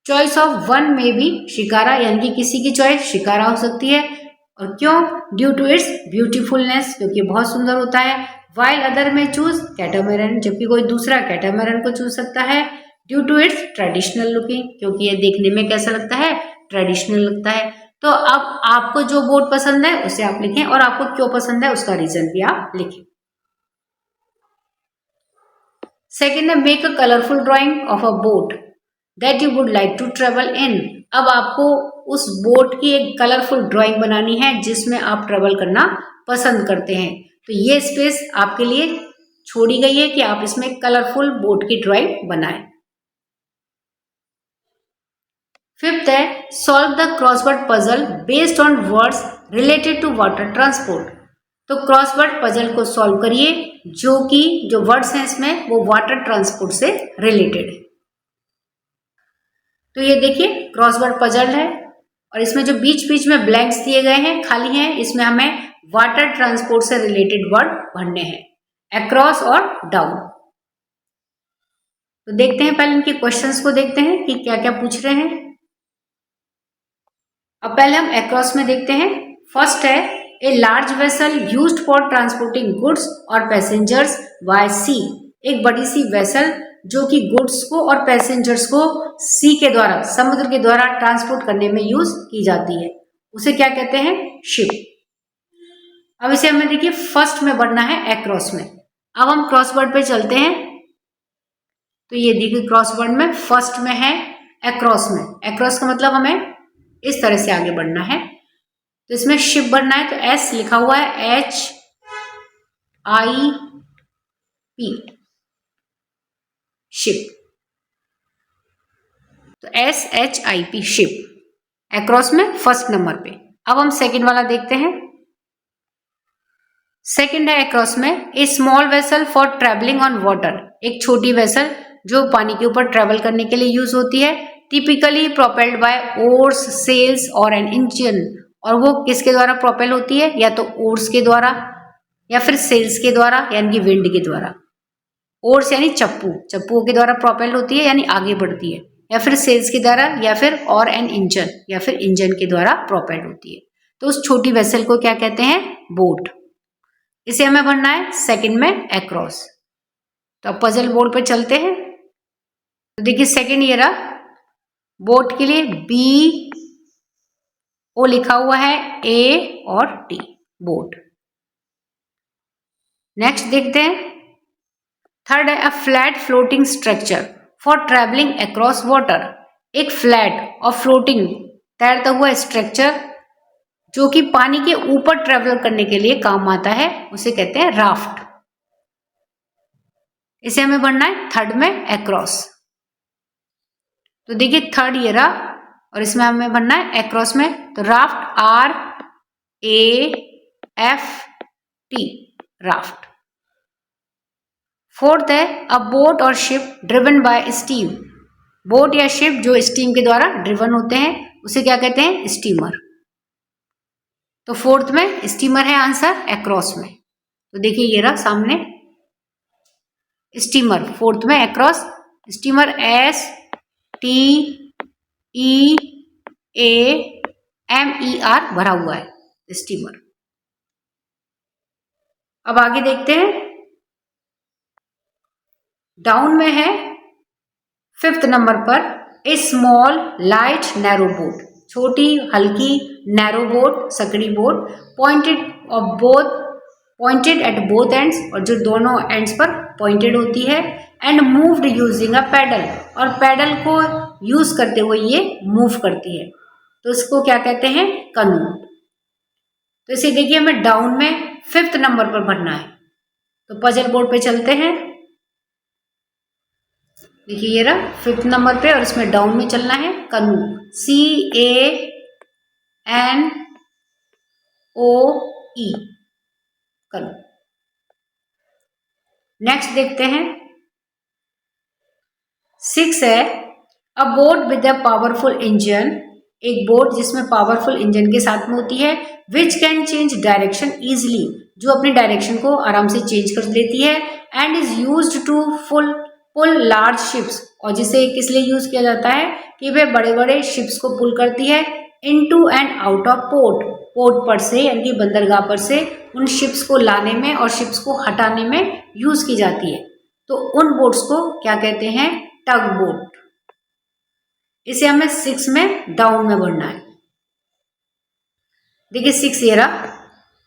Choice of one में बी शिकारा, यानी कि किसी की चॉइस शिकारा हो सकती है, और क्यों, ड्यू टू इट्स ब्यूटीफुलनेस, क्योंकि बहुत सुंदर होता है। वाइल अदर में चूज कैटामरन, जबकि कोई दूसरा कैटामरन को चूज सकता है। Due to its traditional looking, क्योंकि ये देखने में कैसा लगता है, ट्रेडिशनल लगता है। तो अब आपको जो बोट पसंद है उसे आप लिखें, और आपको क्यों पसंद है उसका रीजन भी आप लिखें। सेकेंड है make a colourful drawing of a boat that you would like to travel in. अब आपको उस बोट की एक कलरफुल ड्राइंग बनानी है जिसमें आप ट्रेवल करना पसंद करते हैं। तो ये स्पेस आपके लिए छोड़ी गई है कि आप इसमें कलरफुल बोट की ड्राइंग बनाएं। फिफ्थ है solve the crossword puzzle based on words related to water transport. तो क्रॉसवर्ड पजल को सॉल्व करिए जो वर्ड्स हैं इसमें वो वाटर ट्रांसपोर्ट से रिलेटेड है। तो ये देखिए क्रॉसवर्ड पजल है, और इसमें जो बीच बीच में ब्लैंक्स दिए गए हैं, खाली हैं, इसमें हमें वाटर ट्रांसपोर्ट से रिलेटेड वर्ड भरने हैं, अक्रॉस और डाउन। तो देखते हैं पहले इनके क्वेश्चंस को देखते हैं कि क्या क्या पूछ रहे हैं। अब पहले हम अक्रॉस में देखते हैं। फर्स्ट है a large vessel used for transporting goods और पैसेंजर्स बाय सी। एक बड़ी सी वेसल जो कि गुड्स को और पैसेंजर्स को सी के द्वारा, समुद्र के द्वारा ट्रांसपोर्ट करने में यूज की जाती है, उसे क्या कहते हैं, शिप। अब इसे हमें देखिए फर्स्ट में बढ़ना है अक्रॉस में। अब हम क्रॉसवर्ड पे चलते हैं। तो ये देखिए क्रॉसवर्ड में फर्स्ट में है अक्रॉस में। अक्रॉस का मतलब हमें इस तरह से आगे बढ़ना है। तो इसमें शिप बढ़ना है, तो एस लिखा हुआ है, HIP शिप। तो SHIP शिप अक्रॉस में फर्स्ट नंबर पे। अब हम सेकंड वाला देखते हैं। सेकंड है अक्रॉस में a small vessel for travelling on water. एक छोटी वेसल जो पानी के ऊपर ट्रेवल करने के लिए यूज होती है, typically propelled by oars, sails और एन इंजन। और वो किसके द्वारा प्रोपेल होती है? या तो ओर्स के द्वारा या फिर सेल्स के द्वारा यानी कि विंड के द्वारा। ओर्स यानी चप्पूओं के द्वारा प्रोपेल होती है यानी आगे बढ़ती है, या फिर सेल्स के द्वारा, या फिर और एन इंजन या फिर इंजन के द्वारा प्रोपेल होती है। तो उस छोटी वेसल को क्या कहते हैं? बोट। इसे हमें भरना है सेकंड में अक्रॉस। तो अब पजल बोर्ड पे चलते हैं। तो देखिए सेकंड ये रहा, बोट के लिए बी ओ लिखा हुआ है, ए और टी, बोट। नेक्स्ट देखते हैं थर्ड है a flat floating structure for travelling across water. एक फ्लैट और फ्लोटिंग तैरता हुआ स्ट्रक्चर जो कि पानी के ऊपर ट्रेवल करने के लिए काम आता है, उसे कहते हैं राफ्ट। इसे हमें बनना है थर्ड में अक्रॉस। तो देखिए थर्ड ये रहा और इसमें हमें बनना है अक्रॉस में, तो raft R A F T, raft. Fourth है अ बोट और ship driven by steam. Boat या शिप जो स्टीम के द्वारा ड्रिवन होते हैं उसे क्या कहते हैं? स्टीमर। तो फोर्थ में स्टीमर है आंसर अक्रॉस में। तो देखिए ये रहा सामने स्टीमर, फोर्थ में across steamer, S T E A M E R भरा हुआ है स्टीमर। अब आगे देखते हैं, डाउन में है फिफ्थ नंबर पर a small light narrow boat. छोटी हल्की नैरो बोट, सकड़ी boat, pointed at both ends, और जो दोनों एंड्स पर पॉइंटेड होती है, and moved using a paddle, और पैडल को यूज करते हुए ये मूव करती है, तो इसको क्या कहते हैं? कनू। तो इसे देखिए हमें डाउन में फिफ्थ नंबर पर भरना है। तो पजल बोर्ड पे चलते हैं। देखिए ये रहा फिफ्थ नंबर पे और इसमें डाउन में चलना है कनू, CANOE, कनू। नेक्स्ट देखते हैं 6 है a boat with a powerful engine. एक बोट जिसमें पावरफुल इंजन के साथ में होती है, which can change direction easily, जो अपनी डायरेक्शन को आराम से चेंज कर लेती है, and is used to pull large ships, और जिसे किस लिए यूज किया जाता है? कि वे बड़े बड़े शिप्स को पुल करती है, into and out of port पर से यानी कि बंदरगाह पर से उन शिप्स को लाने में और शिप्स को हटाने में यूज की जाती है। तो उन बोट्स को क्या कहते हैं? टग बोट। इसे हमें 6 में डाउन में भरना है। देखिए 6 ये रहा,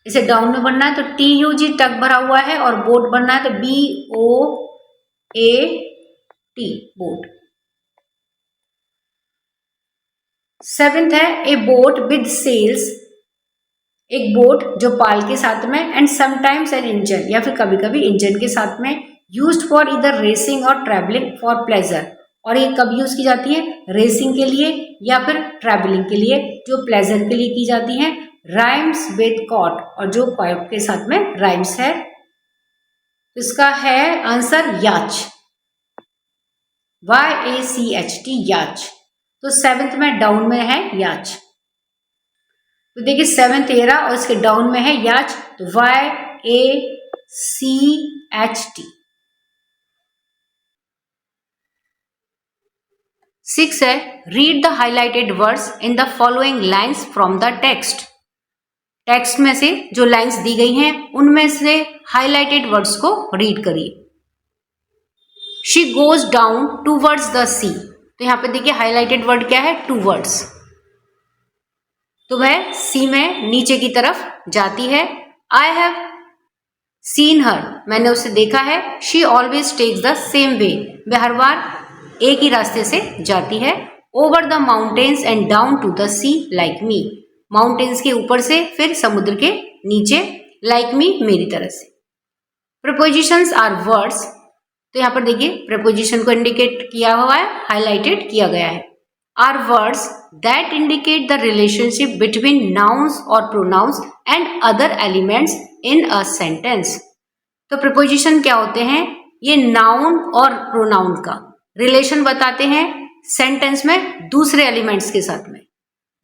इसे डाउन में भरना है, तो TUG टग भरा हुआ है, और बोट भरना है तो BOAT, बोट। 7th है ए बोट विद सेल्स। एक बोट जो पाल के साथ में, एंड समटाइम्स एन इंजन, या फिर कभी कभी इंजन के साथ में, यूज्ड फॉर इधर रेसिंग और ट्रैवलिंग फॉर प्लेजर। और ये कब यूज की जाती है? रेसिंग के लिए या फिर ट्रैवलिंग के लिए, जो प्लेजर के लिए की जाती है। राइम्स विद कॉट, और जो कॉट के साथ में राइम्स है, इसका है आंसर याच, YACHT, याच। तो 7th में डाउन में है याच। तो देखिए 7th एरा और इसके डाउन में है याच, तो YACHT। 6 है read the highlighted words in the following lines from the text. Text में से जो लाइन्स दी गई हैं उनमें से हाईलाइटेड वर्ड्स को रीड करिए। She goes down towards the sea. तो यहाँ पे देखिए हाईलाइटेड वर्ड क्या है? टूवर्ड्स। तो वह सी में नीचे की तरफ जाती है। आई हैव सीन हर, मैंने उसे देखा है। She always takes the same way, वह हर बार एक ही रास्ते से जाती है। Over the mountains and down to the sea like me, mountains के ऊपर से फिर समुद्र के नीचे, लाइक मी, मेरी तरह से। प्रपोजिशंस आर वर्ड्स, तो यहाँ पर देखिए प्रपोजिशन को इंडिकेट किया हुआ है, हाईलाइटेड किया गया है। Are words that indicate the relationship between nouns और pronouns and other elements in a sentence. तो प्रपोजिशन क्या होते हैं? ये नाउन और प्रोनाउन का रिलेशन बताते हैं सेंटेंस में दूसरे एलिमेंट्स के साथ में।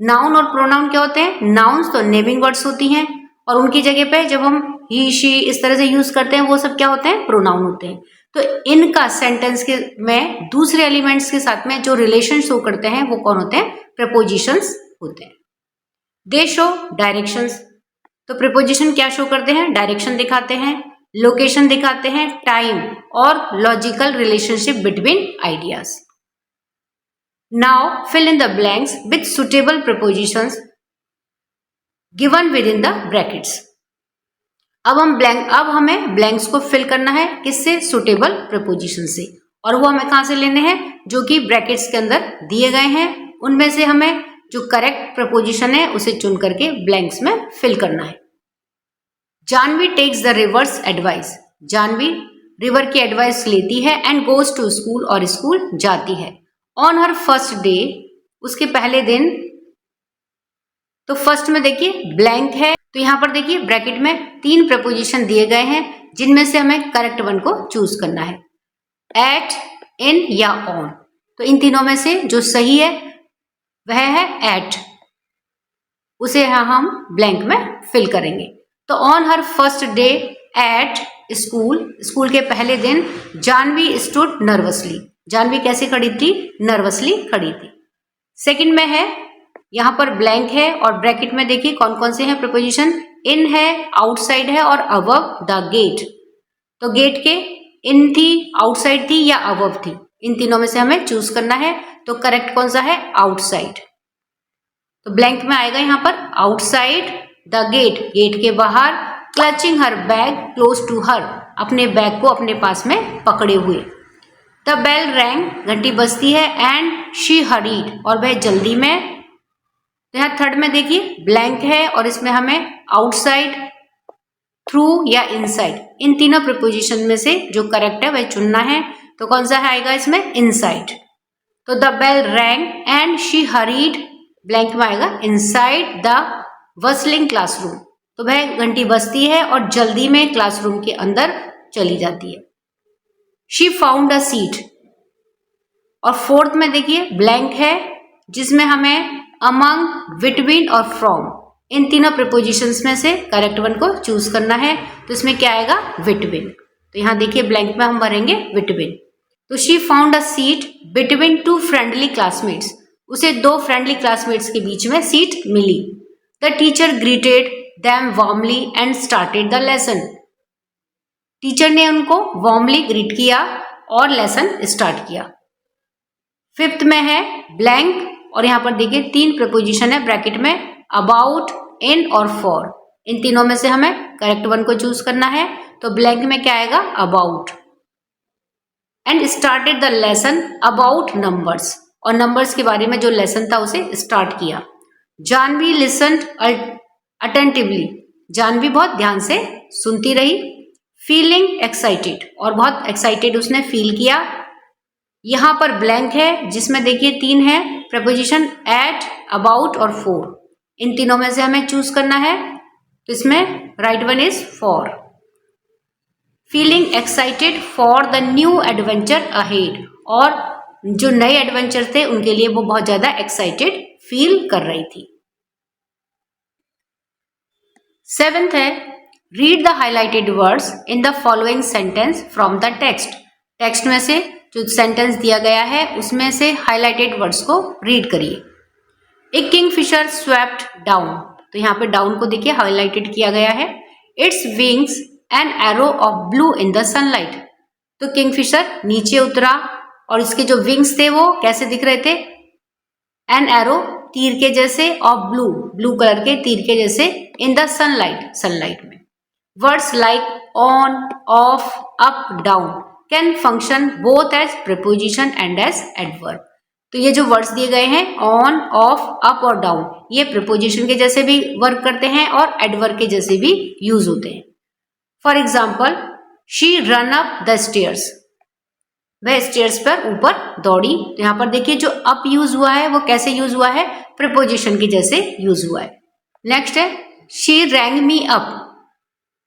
नाउन और प्रोनाउन क्या होते हैं? नाउन्स तो नेमिंग वर्ड्स होती हैं और उनकी जगह पे जब हम ही शी इस तरह से यूज करते हैं वो सब क्या होते हैं? प्रोनाउन होते हैं। तो इनका सेंटेंस के में दूसरे एलिमेंट्स के साथ में जो रिलेशन शो करते हैं वो कौन होते हैं? प्रीपोजिशंस होते हैं। दे शो डायरेक्शंस, तो प्रीपोजिशन क्या शो करते हैं? डायरेक्शन दिखाते हैं, लोकेशन दिखाते हैं, टाइम और logical relationship between ideas. Now fill in the blanks with suitable prepositions given within the brackets. अब हमें ब्लैंक्स को फिल करना है किससे? सुटेबल प्रीपोजिशन से, और वो हमें कहां से लेने हैं? जो कि ब्रैकेट्स के अंदर दिए गए हैं उनमें से हमें जो करेक्ट प्रपोजिशन है उसे चुन करके ब्लैंक्स में फिल करना है। Janvi takes the river's advice, Janvi river की एडवाइस लेती है एंड गोज टू स्कूल, और स्कूल जाती है। ऑन हर फर्स्ट डे, उसके पहले दिन। तो फर्स्ट में देखिए ब्लैंक है, तो यहां पर देखिए ब्रैकेट में 3 प्रपोजिशन दिए गए हैं जिनमें से हमें करेक्ट वन को चूज करना है, एट, इन या ऑन। तो इन तीनों में से जो सही है वह है एट, उसे हम ब्लैंक में फिल करेंगे। तो on her first day at school, school के पहले दिन जानवी स्टूड नर्वसली, जानवी कैसे खड़ी थी? नर्वसली खड़ी थी। सेकंड में है, यहां पर ब्लैंक है और ब्रैकेट में देखिए कौन कौन से हैं प्रपोजिशन? इन है, आउटसाइड है और अबव द गेट। तो गेट के इन थी, आउटसाइड थी या अबव थी, इन तीनों में से हमें चूज करना है। तो करेक्ट कौन सा है? आउटसाइड। तो ब्लैंक में आएगा यहां पर आउटसाइड द गेट, गेट के बाहर, clutching her bag close to her, अपने बैग को अपने पास में पकड़े हुए। द बेल रैंग, घंटी बजती है, एंड शी हरीड, और वह जल्दी में। तो यहाँ थर्ड में देखिए ब्लैंक है और इसमें हमें आउटसाइड, थ्रू या इनसाइड, इन तीनों प्रीपोजिशन में से जो करेक्ट है वह चुनना है। तो कौन सा आएगा इसमें? इनसाइड। तो the bell rang and she hurried, blank में आएगा इनसाइड द वसलिंग क्लासरूम, तो वह घंटी बजती है और जल्दी में क्लासरूम के अंदर चली जाती है। शी फाउंड अ सीट, और फोर्थ में देखिए ब्लैंक है जिसमें हमें अमंग, बिटवीन और फ्रॉम, इन तीनों प्रीपोजिशंस में से करेक्ट वन को चूज करना है। तो इसमें क्या आएगा? बिटवीन। तो यहां देखिए ब्लैंक में हम भरेंगे बिटवीन। तो she found a seat between 2 friendly classmates, उसे 2 फ्रेंडली क्लासमेट्स के बीच में सीट मिली। The teacher greeted them warmly and started the lesson, teacher ने उनको वार्मली ग्रीट किया और लेसन स्टार्ट किया। फिफ्थ में है ब्लैंक, और यहां पर देखिए 3 प्रपोजिशन है ब्रैकेट में, अबाउट, इन और फॉर, इन तीनों में से हमें करेक्ट वन को चूज करना है। तो ब्लैंक में क्या आएगा? About. And started the lesson about numbers, और नंबर्स के बारे में जो लेसन था उसे स्टार्ट किया। जानवी लिसन्ड अटेंटिवली, जानवी बहुत ध्यान से सुनती रही। फीलिंग एक्साइटेड, और बहुत एक्साइटेड उसने फील किया। यहां पर ब्लैंक है जिसमें देखिए 3 है प्रपोजिशन, एट, अबाउट और फॉर, इन तीनों में से हमें चूज करना है। तो इसमें right one is for. Feeling excited for the new adventure ahead, और जो नए एडवेंचर थे उनके लिए वो बहुत ज्यादा एक्साइटेड फील कर रही थी। सेवेंथ है, read the highlighted words in the following sentence from the text, text में से जो सेंटेंस दिया गया है उसमें से हाईलाइटेड वर्ड्स को रीड करिए। ए किंगफिशर स्वेप्ट डाउन, तो यहाँ पे डाउन को देखिए हाईलाइटेड किया गया है। Its wings an arrow of blue in the sunlight, तो किंगफिशर नीचे उतरा और इसके जो विंग्स थे वो कैसे दिख रहे थे? एन एरो, तीर के जैसे, ऑफ ब्लू, ब्लू कलर के तीर के जैसे, इन द सनलाइट, सनलाइट में। Words like on, off, up, down can function both as preposition and as adverb, तो ये जो वर्ड्स दिए गए हैं ऑन, ऑफ, अप और डाउन, ये प्रीपोजिशन के जैसे भी वर्क करते हैं और एडवर्ब के जैसे भी यूज होते हैं। For example, she run up the stairs, वह स्टेयर्स पर ऊपर दौड़ी। तो यहाँ पर देखिए जो अप यूज हुआ है वो कैसे यूज हुआ है? प्रीपोजिशन के जैसे यूज हुआ है। नेक्स्ट है शी रैंग मी अप,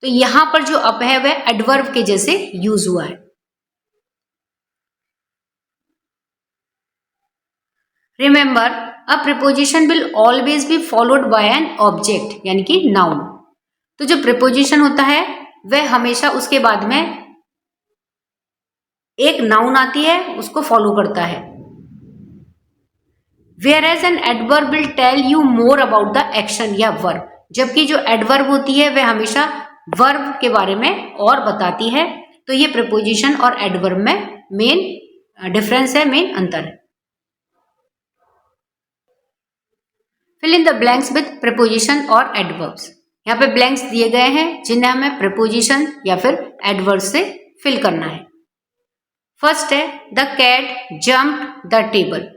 तो यहां पर जो अप है वह एडवर्ब के जैसे यूज हुआ है। Remember a preposition will always be followed by an object यानी कि नाउन। तो जो प्रीपोजिशन होता है वह हमेशा उसके बाद में एक नाउन आती है उसको फॉलो करता है। Whereas an adverb will tell you more about the action या verb, जबकि जो adverb होती है वह हमेशा verb के बारे में और बताती है। तो ये preposition और adverb में मेन डिफरेंस है, मेन अंतर है। Fill in the blanks with preposition और adverbs। यहाँ पे ब्लैंक्स दिए गए हैं जिन्हें हमें preposition या फिर adverb से फिल करना है। फर्स्ट है the cat jumped the table,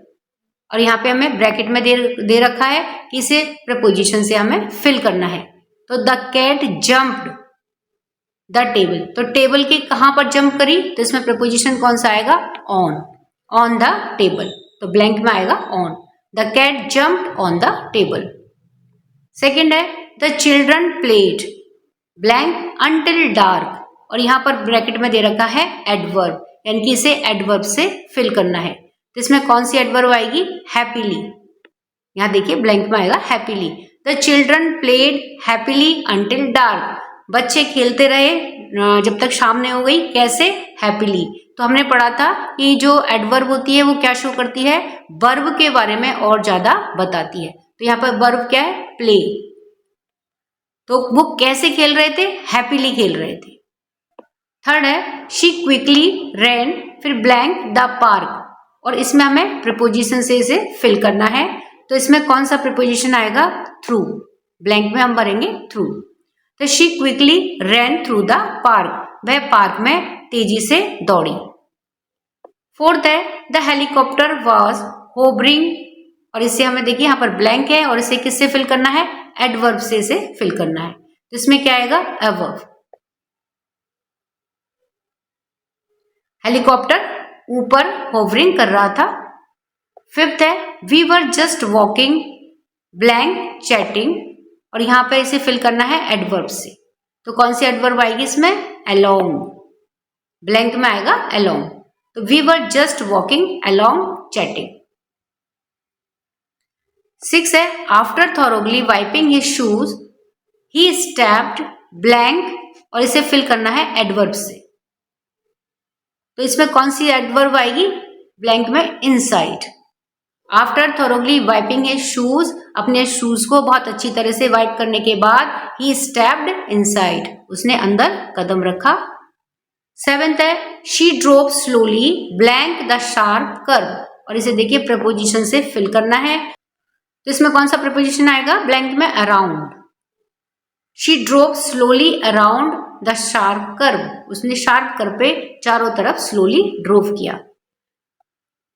और यहाँ पे हमें ब्रैकेट में दे रखा है कि इसे प्रपोजिशन से हमें फिल करना है। तो the cat jumped the table, तो टेबल के कहाँ पर जंप करी, तो इसमें प्रपोजिशन कौन सा आएगा, ऑन, ऑन द टेबल, तो ब्लैंक में आएगा on. The cat jumped on the table. Second है the children played blank until dark, और यहाँ पर ब्रैकेट में दे रखा है एडवर्ब, यानी कि इसे एडवर्ब से फिल करना है। तो इसमें कौन सी एडवर्ब आएगी, हैप्पीली। यहाँ देखिए ब्लैंक में आएगा happily. The children played happily until dark, बच्चे खेलते रहे जब तक शाम नहीं हो गई, कैसे, हैप्पीली। तो हमने पढ़ा था कि जो एडवर्ब होती है वो क्या शो करती है, वर्ब के बारे में और ज्यादा बताती है। तो यहाँ पर वर्ब क्या है, प्ले। तो वो कैसे खेल रहे थे, हैप्पीली खेल रहे थे। थर्ड है शी क्विकली रैन, फिर ब्लैंक द पार्क, और इसमें हमें प्रीपोजिशन से इसे फिल करना है। तो इसमें कौन सा प्रीपोजिशन आएगा, थ्रू, ब्लैंक में हम भरेंगे थ्रू। तो she quickly ran through the park, वह पार्क में तेजी से दौड़ी। फोर्थ है द हेलीकॉप्टर वाज होवरिंग, और इसे हमें देखिए यहाँ पर ब्लैंक है और इसे किससे फिल करना है, एडवर्ब से इसे फिल करना है। तो इसमें क्या आएगा, अबव। हेलीकॉप्टर ऊपर होवरिंग कर रहा था। फिफ्थ है we were just walking blank chatting, और यहाँ पे इसे फिल करना है एडवर्ब से। तो कौन सी एडवर्ब आएगी इसमें, अलोंग, ब्लैंक में आएगा अलोंग। तो we were just walking along chatting. Six है after thoroughly wiping his shoes he stepped blank, और इसे फिल करना है एडवर्ब से। तो इसमें कौन सी एडवर्ब आएगी, ब्लैंक में inside. After thoroughly wiping his shoes, अपने शूज को बहुत अच्छी तरह से वाइप करने के बाद ही स्टेप्ड इनसाइड, उसने अंदर कदम रखा। सेवेंथ है she drove slowly blank the sharp curve, और इसे देखिए प्रपोजिशन से फिल करना है। तो इसमें कौन सा प्रपोजिशन आएगा, ब्लैंक में around. She drove slowly around the sharp curve, उसने शार्प कर्व पे चारों तरफ स्लोली ड्रोव किया।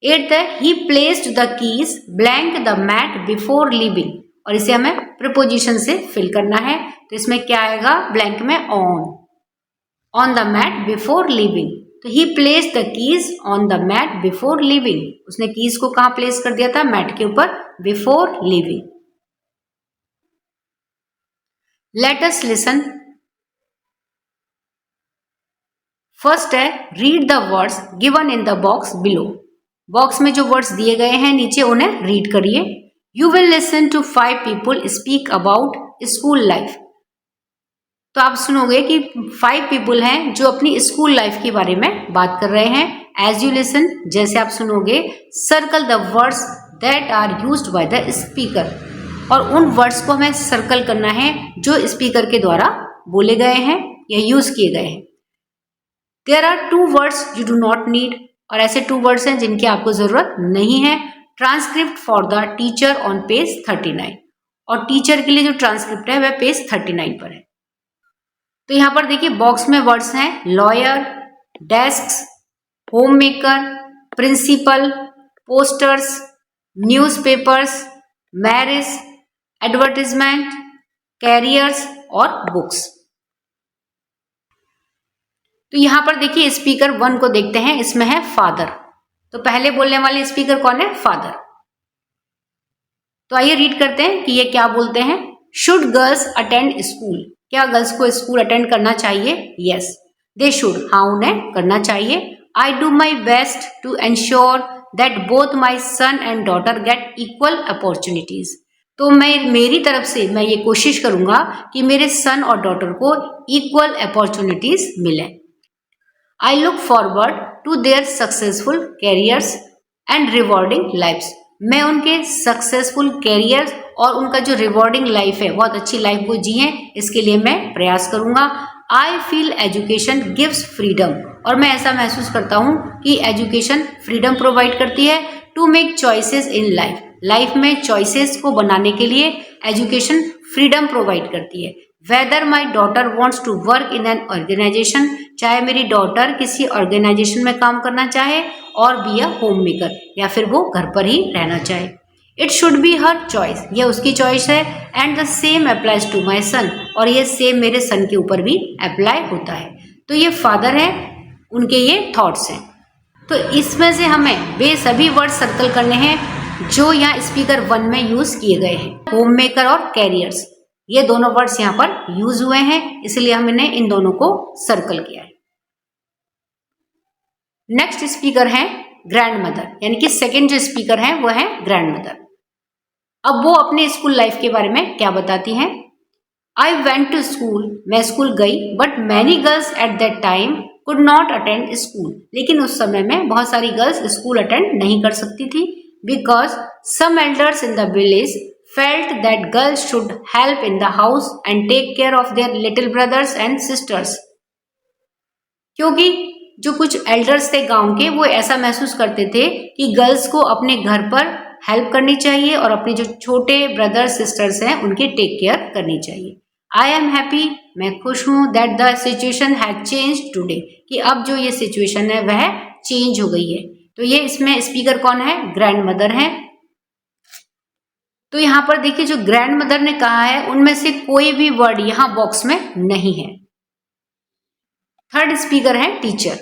एट्थ है he placed the keys blank the mat before leaving, और इसे हमें प्रीपोजिशन से फिल करना है। तो इसमें क्या आएगा, ब्लैंक में on, on the mat before leaving. तो he placed the keys on the mat before leaving, उसने कीज को कहाँ प्लेस कर दिया था, मैट के ऊपर, before leaving. Let us listen. First है read the words given in the box below, box में जो वर्ड्स दिए गए हैं नीचे उन्हें रीड करिए। You will listen to 5 people speak about school life, तो आप सुनोगे कि 5 पीपुल हैं जो अपनी स्कूल लाइफ के बारे में बात कर रहे हैं। एज यू लिसन, जैसे आप सुनोगे, circle the words that are used by the speaker, और उन वर्ड्स को हमें सर्कल करना है जो स्पीकर के द्वारा बोले गए हैं या यूज किए गए हैं। There are 2 words you do not need, और ऐसे 2 वर्ड्स हैं जिनकी आपको जरूरत नहीं है। Transcript for the teacher on page 39, और टीचर के लिए जो ट्रांसक्रिप्ट है वह पेज 39 पर है। तो यहाँ पर देखिए बॉक्स में वर्ड्स हैं lawyer, desk, home maker, principal, posters, newspapers, marriage, advertisement, careers और बुक्स। तो यहाँ पर देखिए स्पीकर 1 को देखते हैं, इसमें है फादर। तो पहले बोलने वाले स्पीकर कौन है, फादर। तो आइए रीड करते हैं कि ये क्या बोलते हैं। शुड गर्ल्स अटेंड स्कूल, क्या गर्ल्स को स्कूल अटेंड करना चाहिए, यस दे शुड, हाँ उन्हें करना चाहिए। I do my best to ensure that both my son and daughter get equal opportunities. तो मेरी तरफ से मैं ये कोशिश करूंगा कि मेरे सन और डॉटर को इक्वल अपॉर्चुनिटीज मिले। I look forward to their successful careers and rewarding lifes. मैं उनके सक्सेसफुल कैरियर और उनका जो रिवॉर्डिंग लाइफ है, बहुत अच्छी लाइफ को जिए, इसके लिए मैं प्रयास करूंगा। आई फील एजुकेशन गिव्स फ्रीडम, और मैं ऐसा महसूस करता हूँ कि एजुकेशन फ्रीडम प्रोवाइड करती है to make choices in life. Life में चॉइसेस को बनाने के लिए एजुकेशन फ्रीडम प्रोवाइड करती है। Whether my daughter wants to work in an organisation, चाहे मेरी डॉटर किसी ऑर्गेनाइजेशन में काम करना चाहे और बी अ होम मेकर, या फिर वो घर पर ही रहना चाहे, it should be her choice, ये उसकी चॉइस है। And the same applies to my son, और ये सेम मेरे सन के ऊपर भी अप्लाई होता है। तो ये फादर है, उनके ये थॉट्स हैं। तो इसमें से हमें वे सभी वर्ड सर्कल करने हैं जो यहाँ स्पीकर 1 में यूज किए गए हैं। होम मेकर और कैरियर्स, ये दोनों वर्ड्स यहाँ पर यूज हुए हैं, इसलिए हमने इन दोनों को सर्कल किया है। नेक्स्ट स्पीकर है ग्रैंड मदर, यानी कि सेकेंड जो स्पीकर है वो है ग्रैंड मदर। अब वो अपने स्कूल लाइफ के बारे में क्या बताती हैं। आई वेंट टू स्कूल, मैं स्कूल गई, but many girls at that time could not attend school, लेकिन उस समय में बहुत सारी गर्ल्स स्कूल अटेंड नहीं कर सकती थी, because some elders in the village felt that girls should help in the house and take care of their little brothers and sisters. क्योंकि जो कुछ एल्डर्स थे गांव के, वो ऐसा महसूस करते थे कि गर्ल्स को अपने घर पर हेल्प करनी चाहिए और अपने जो छोटे ब्रदर्स सिस्टर्स हैं उनकी टेक केयर करनी चाहिए। आई एम हैप्पी, मैं खुश हूँ, that the situation has change today, कि अब जो ये सिचुएशन है वह चेंज हो गई है। तो ये इसमें स्पीकर कौन है, ग्रैंड मदर है। तो यहाँ पर देखिए जो ग्रैंड मदर ने कहा है उनमें से कोई भी वर्ड यहाँ बॉक्स में नहीं है। थर्ड स्पीकर है teacher.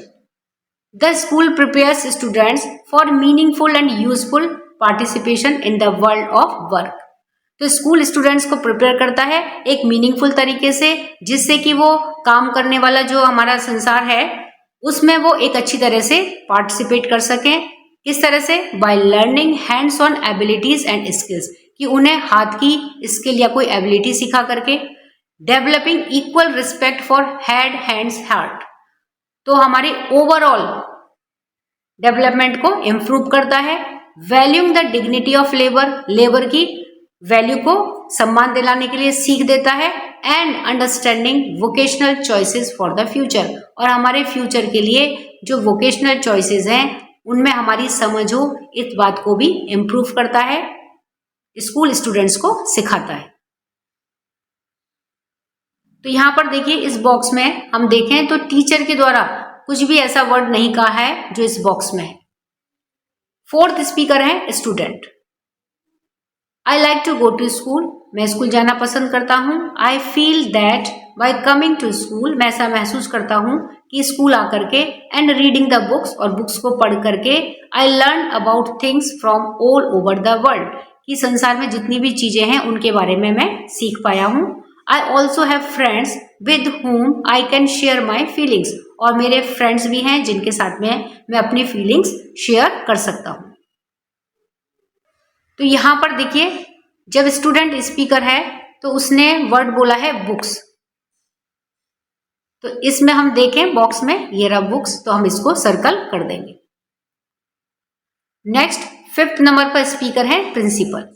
The school prepares students for meaningful and useful participation in the world of work. तो स्कूल स्टूडेंट्स को प्रिपेयर करता है एक मीनिंगफुल तरीके से, जिससे कि वो काम करने वाला जो हमारा संसार है उसमें वो एक अच्छी तरह से पार्टिसिपेट कर सकें। किस तरह से, by learning hands on abilities and skills, कि उन्हें हाथ की स्किल या कोई एबिलिटी सिखा करके। Developing equal respect for head hands heart, तो हमारी ओवरऑल डेवलपमेंट को इम्प्रूव करता है। Valuing the dignity of labour, labour की वैल्यू को सम्मान दिलाने के लिए सीख देता है। And understanding vocational choices for the future, और हमारे फ्यूचर के लिए जो वोकेशनल चॉइसेस हैं उनमें हमारी समझ हो, इस बात को भी इम्प्रूव करता है, स्कूल स्टूडेंट्स को सिखाता है। तो यहाँ पर देखिए इस बॉक्स में हम देखें तो टीचर के द्वारा कुछ भी ऐसा वर्ड नहीं कहा है जो इस बॉक्स में है। फोर्थ स्पीकर है student. I like to go to school, मैं स्कूल जाना पसंद करता हूँ। I feel that by coming to school, मैं ऐसा महसूस करता हूँ कि स्कूल आकर के, एंड रीडिंग द बुक्स, और बुक्स को पढ़ करके, I learn about things from all over the world, कि संसार में जितनी भी चीजें हैं उनके बारे में मैं सीख पाया हूँ। I also have friends with whom I can share my feelings, और मेरे फ्रेंड्स भी हैं जिनके साथ में मैं अपनी फीलिंग्स शेयर कर सकता हूँ। तो यहाँ पर देखिए जब स्टूडेंट स्पीकर है तो उसने वर्ड बोला है बुक्स, तो इसमें हम देखें बॉक्स में ये रहा बुक्स, तो हम इसको सर्कल कर देंगे। नेक्स्ट फिफ्थ नंबर पर स्पीकर है principal.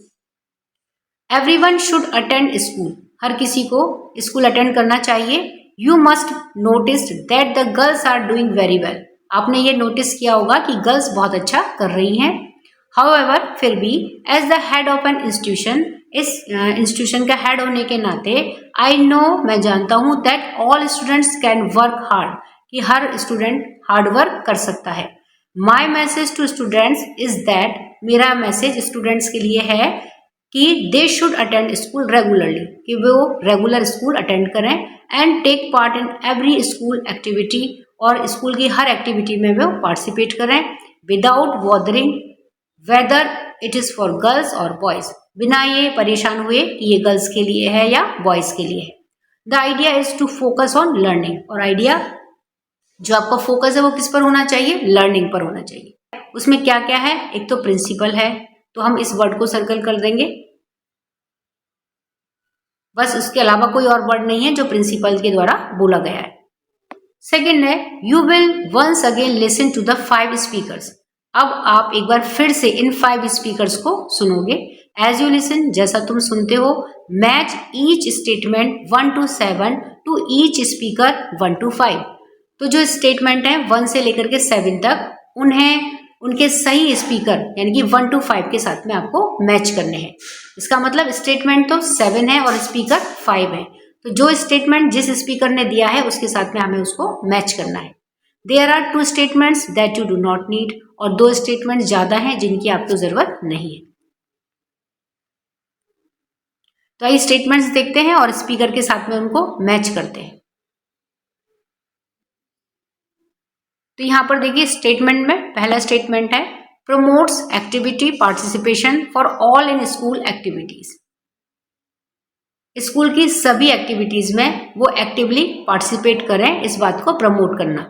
Everyone should attend school, हर किसी को स्कूल अटेंड करना चाहिए। You must notice that the girls are doing very well, आपने ये नोटिस किया होगा कि गर्ल्स बहुत अच्छा कर रही हैं। हाउएवर, फिर भी as the head of an institution, इस इंस्टीट्यूशन का हेड होने के नाते, आई नो, मैं जानता हूँ, that all students can work hard, कि हर स्टूडेंट हार्ड वर्क कर सकता है। My message to students is that, मेरा मैसेज स्टूडेंट्स के लिए है कि they should attend school regularly, कि वो रेगुलर स्कूल अटेंड करें, and take part in every school activity, और स्कूल की हर एक्टिविटी में वो पार्टिसिपेट करें, without bothering whether it is for girls और बॉयज, बिना ये परेशान हुए कि ये गर्ल्स के लिए है या बॉयज के लिए है। The idea is to focus on learning, और आइडिया जो आपका फोकस है वो किस पर होना चाहिए, लर्निंग पर होना चाहिए। उसमें क्या क्या है, एक तो प्रिंसिपल है, तो हम इस वर्ड को सर्कल कर देंगे, बस उसके अलावा कोई और वर्ड नहीं है जो प्रिंसिपल के द्वारा बोला गया है। सेकेंड है you will once again listen to the 5 speakers. अब आप एक बार फिर से इन 5 स्पीकर्स को सुनोगे। एज यू लिसन, जैसा तुम सुनते हो, match each statement 1 to 7 to each speaker 1 to 5। तो जो स्टेटमेंट है 1 से लेकर के 7 तक उन्हें उनके सही स्पीकर यानी कि 1 to 5 के साथ में आपको मैच करने हैं। इसका मतलब स्टेटमेंट तो 7 है और स्पीकर 5 है, तो जो स्टेटमेंट जिस स्पीकर ने दिया है उसके साथ में हमें उसको मैच करना है। There are 2 statements that you do not need, और 2 स्टेटमेंट ज्यादा हैं जिनकी आपको जरूरत नहीं है। तो आइए स्टेटमेंट्स देखते हैं और स्पीकर के साथ में उनको मैच करते हैं। तो यहां पर देखिए स्टेटमेंट में पहला स्टेटमेंट है promotes activity participation for all in school activities. School की सभी एक्टिविटीज में वो एक्टिवली पार्टिसिपेट करें, इस बात को प्रमोट करना।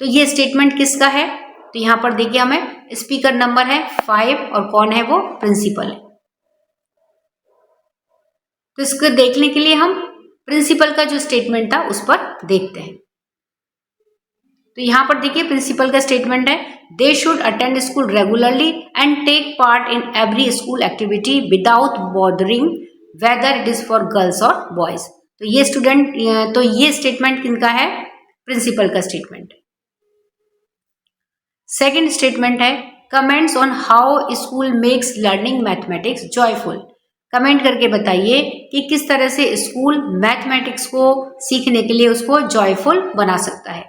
तो ये स्टेटमेंट किसका है, तो यहां पर देखिए हमें स्पीकर नंबर है 5 और कौन है वो, प्रिंसिपल है। तो इसको देखने के लिए हम प्रिंसिपल का जो स्टेटमेंट था उस पर देखते हैं। तो यहां पर देखिए प्रिंसिपल का स्टेटमेंट है they should attend school regularly and take part in every school activity without bothering whether it is for girls और बॉयज। तो ये स्टेटमेंट किनका है, प्रिंसिपल का स्टेटमेंट है। सेकेंड स्टेटमेंट है comments on how school makes learning mathematics joyful. Comment करके बताइए कि किस तरह से स्कूल मैथमेटिक्स को सीखने के लिए उसको जॉयफुल बना सकता है।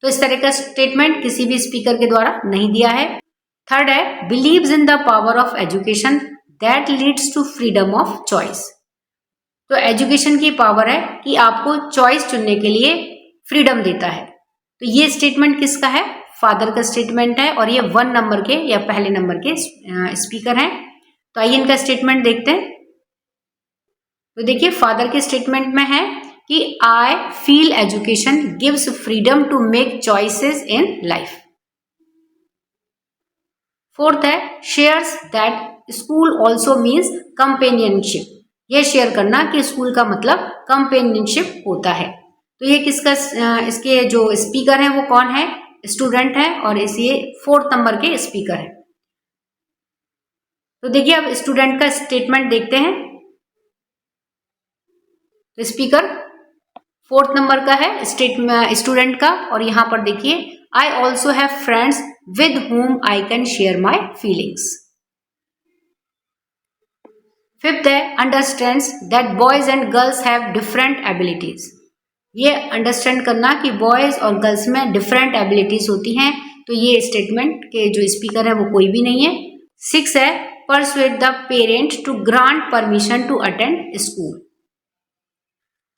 तो इस तरह का स्टेटमेंट किसी भी स्पीकर के द्वारा नहीं दिया है। थर्ड है believes in the power of education that leads to freedom of choice. तो एजुकेशन की पावर है कि आपको चॉइस चुनने के लिए फ्रीडम देता है। तो ये स्टेटमेंट किसका है, फादर का स्टेटमेंट है और ये 1 नंबर के या पहले नंबर के स्पीकर हैं। तो आइए इनका स्टेटमेंट देखते हैं। तो देखिए फादर के स्टेटमेंट में है कि I feel education gives freedom to make choices in life. Fourth है shares that school also means companionship. यह शेयर करना कि स्कूल का मतलब कंपेनियनशिप होता है। तो ये किसका, इसके जो स्पीकर हैं वो कौन है, स्टूडेंट है और इसे 4th नंबर के स्पीकर है। तो देखिए अब स्टूडेंट का स्टेटमेंट देखते हैं। तो स्पीकर 4th नंबर का है स्टूडेंट का, और यहां पर देखिए I also have friends with whom I can share my feelings. 5th है understands that boys and girls have different abilities. ये अंडरस्टैंड करना कि बॉयज और गर्ल्स में डिफरेंट एबिलिटीज होती हैं। तो ये स्टेटमेंट के जो स्पीकर है वो कोई भी नहीं है। 6 है persuade the parent to grant permission to attend school.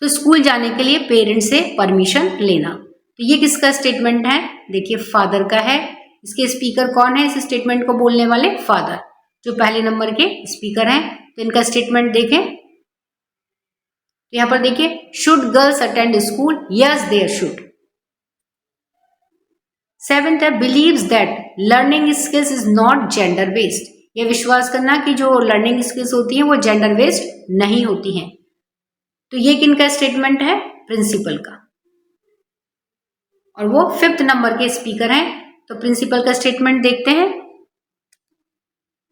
तो स्कूल जाने के लिए पेरेंट से परमिशन लेना। तो ये किसका स्टेटमेंट है, देखिए फादर का है। इसके स्पीकर कौन है, इस स्टेटमेंट को बोलने वाले फादर, जो पहले नंबर के स्पीकर हैं। तो इनका स्टेटमेंट देखें। तो यहां पर देखिए should girls attend school, yes there should. 7th है believes that learning skills is not gender based. यह विश्वास करना कि जो लर्निंग स्किल्स होती है वो जेंडर बेस्ड नहीं होती हैं। तो ये किनका स्टेटमेंट है, प्रिंसिपल का, और वो 5th नंबर के स्पीकर हैं। तो प्रिंसिपल का स्टेटमेंट देखते हैं।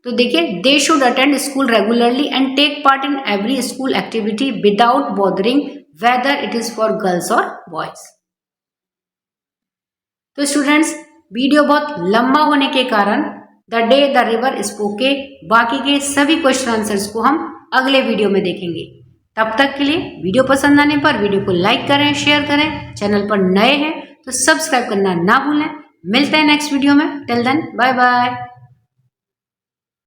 तो देखिए they should attend school regularly and take part in every school activity without bothering whether it is for girls और बॉयज। तो स्टूडेंट्स वीडियो बहुत लंबा होने के कारण the day the river spoke बाकी के सभी क्वेश्चन आंसर्स को हम अगले वीडियो में देखेंगे। तब तक के लिए वीडियो पसंद आने पर वीडियो को लाइक करें, शेयर करें। चैनल पर नए हैं तो सब्सक्राइब करना ना भूलें। मिलते हैं नेक्स्ट वीडियो में। Till then bye bye.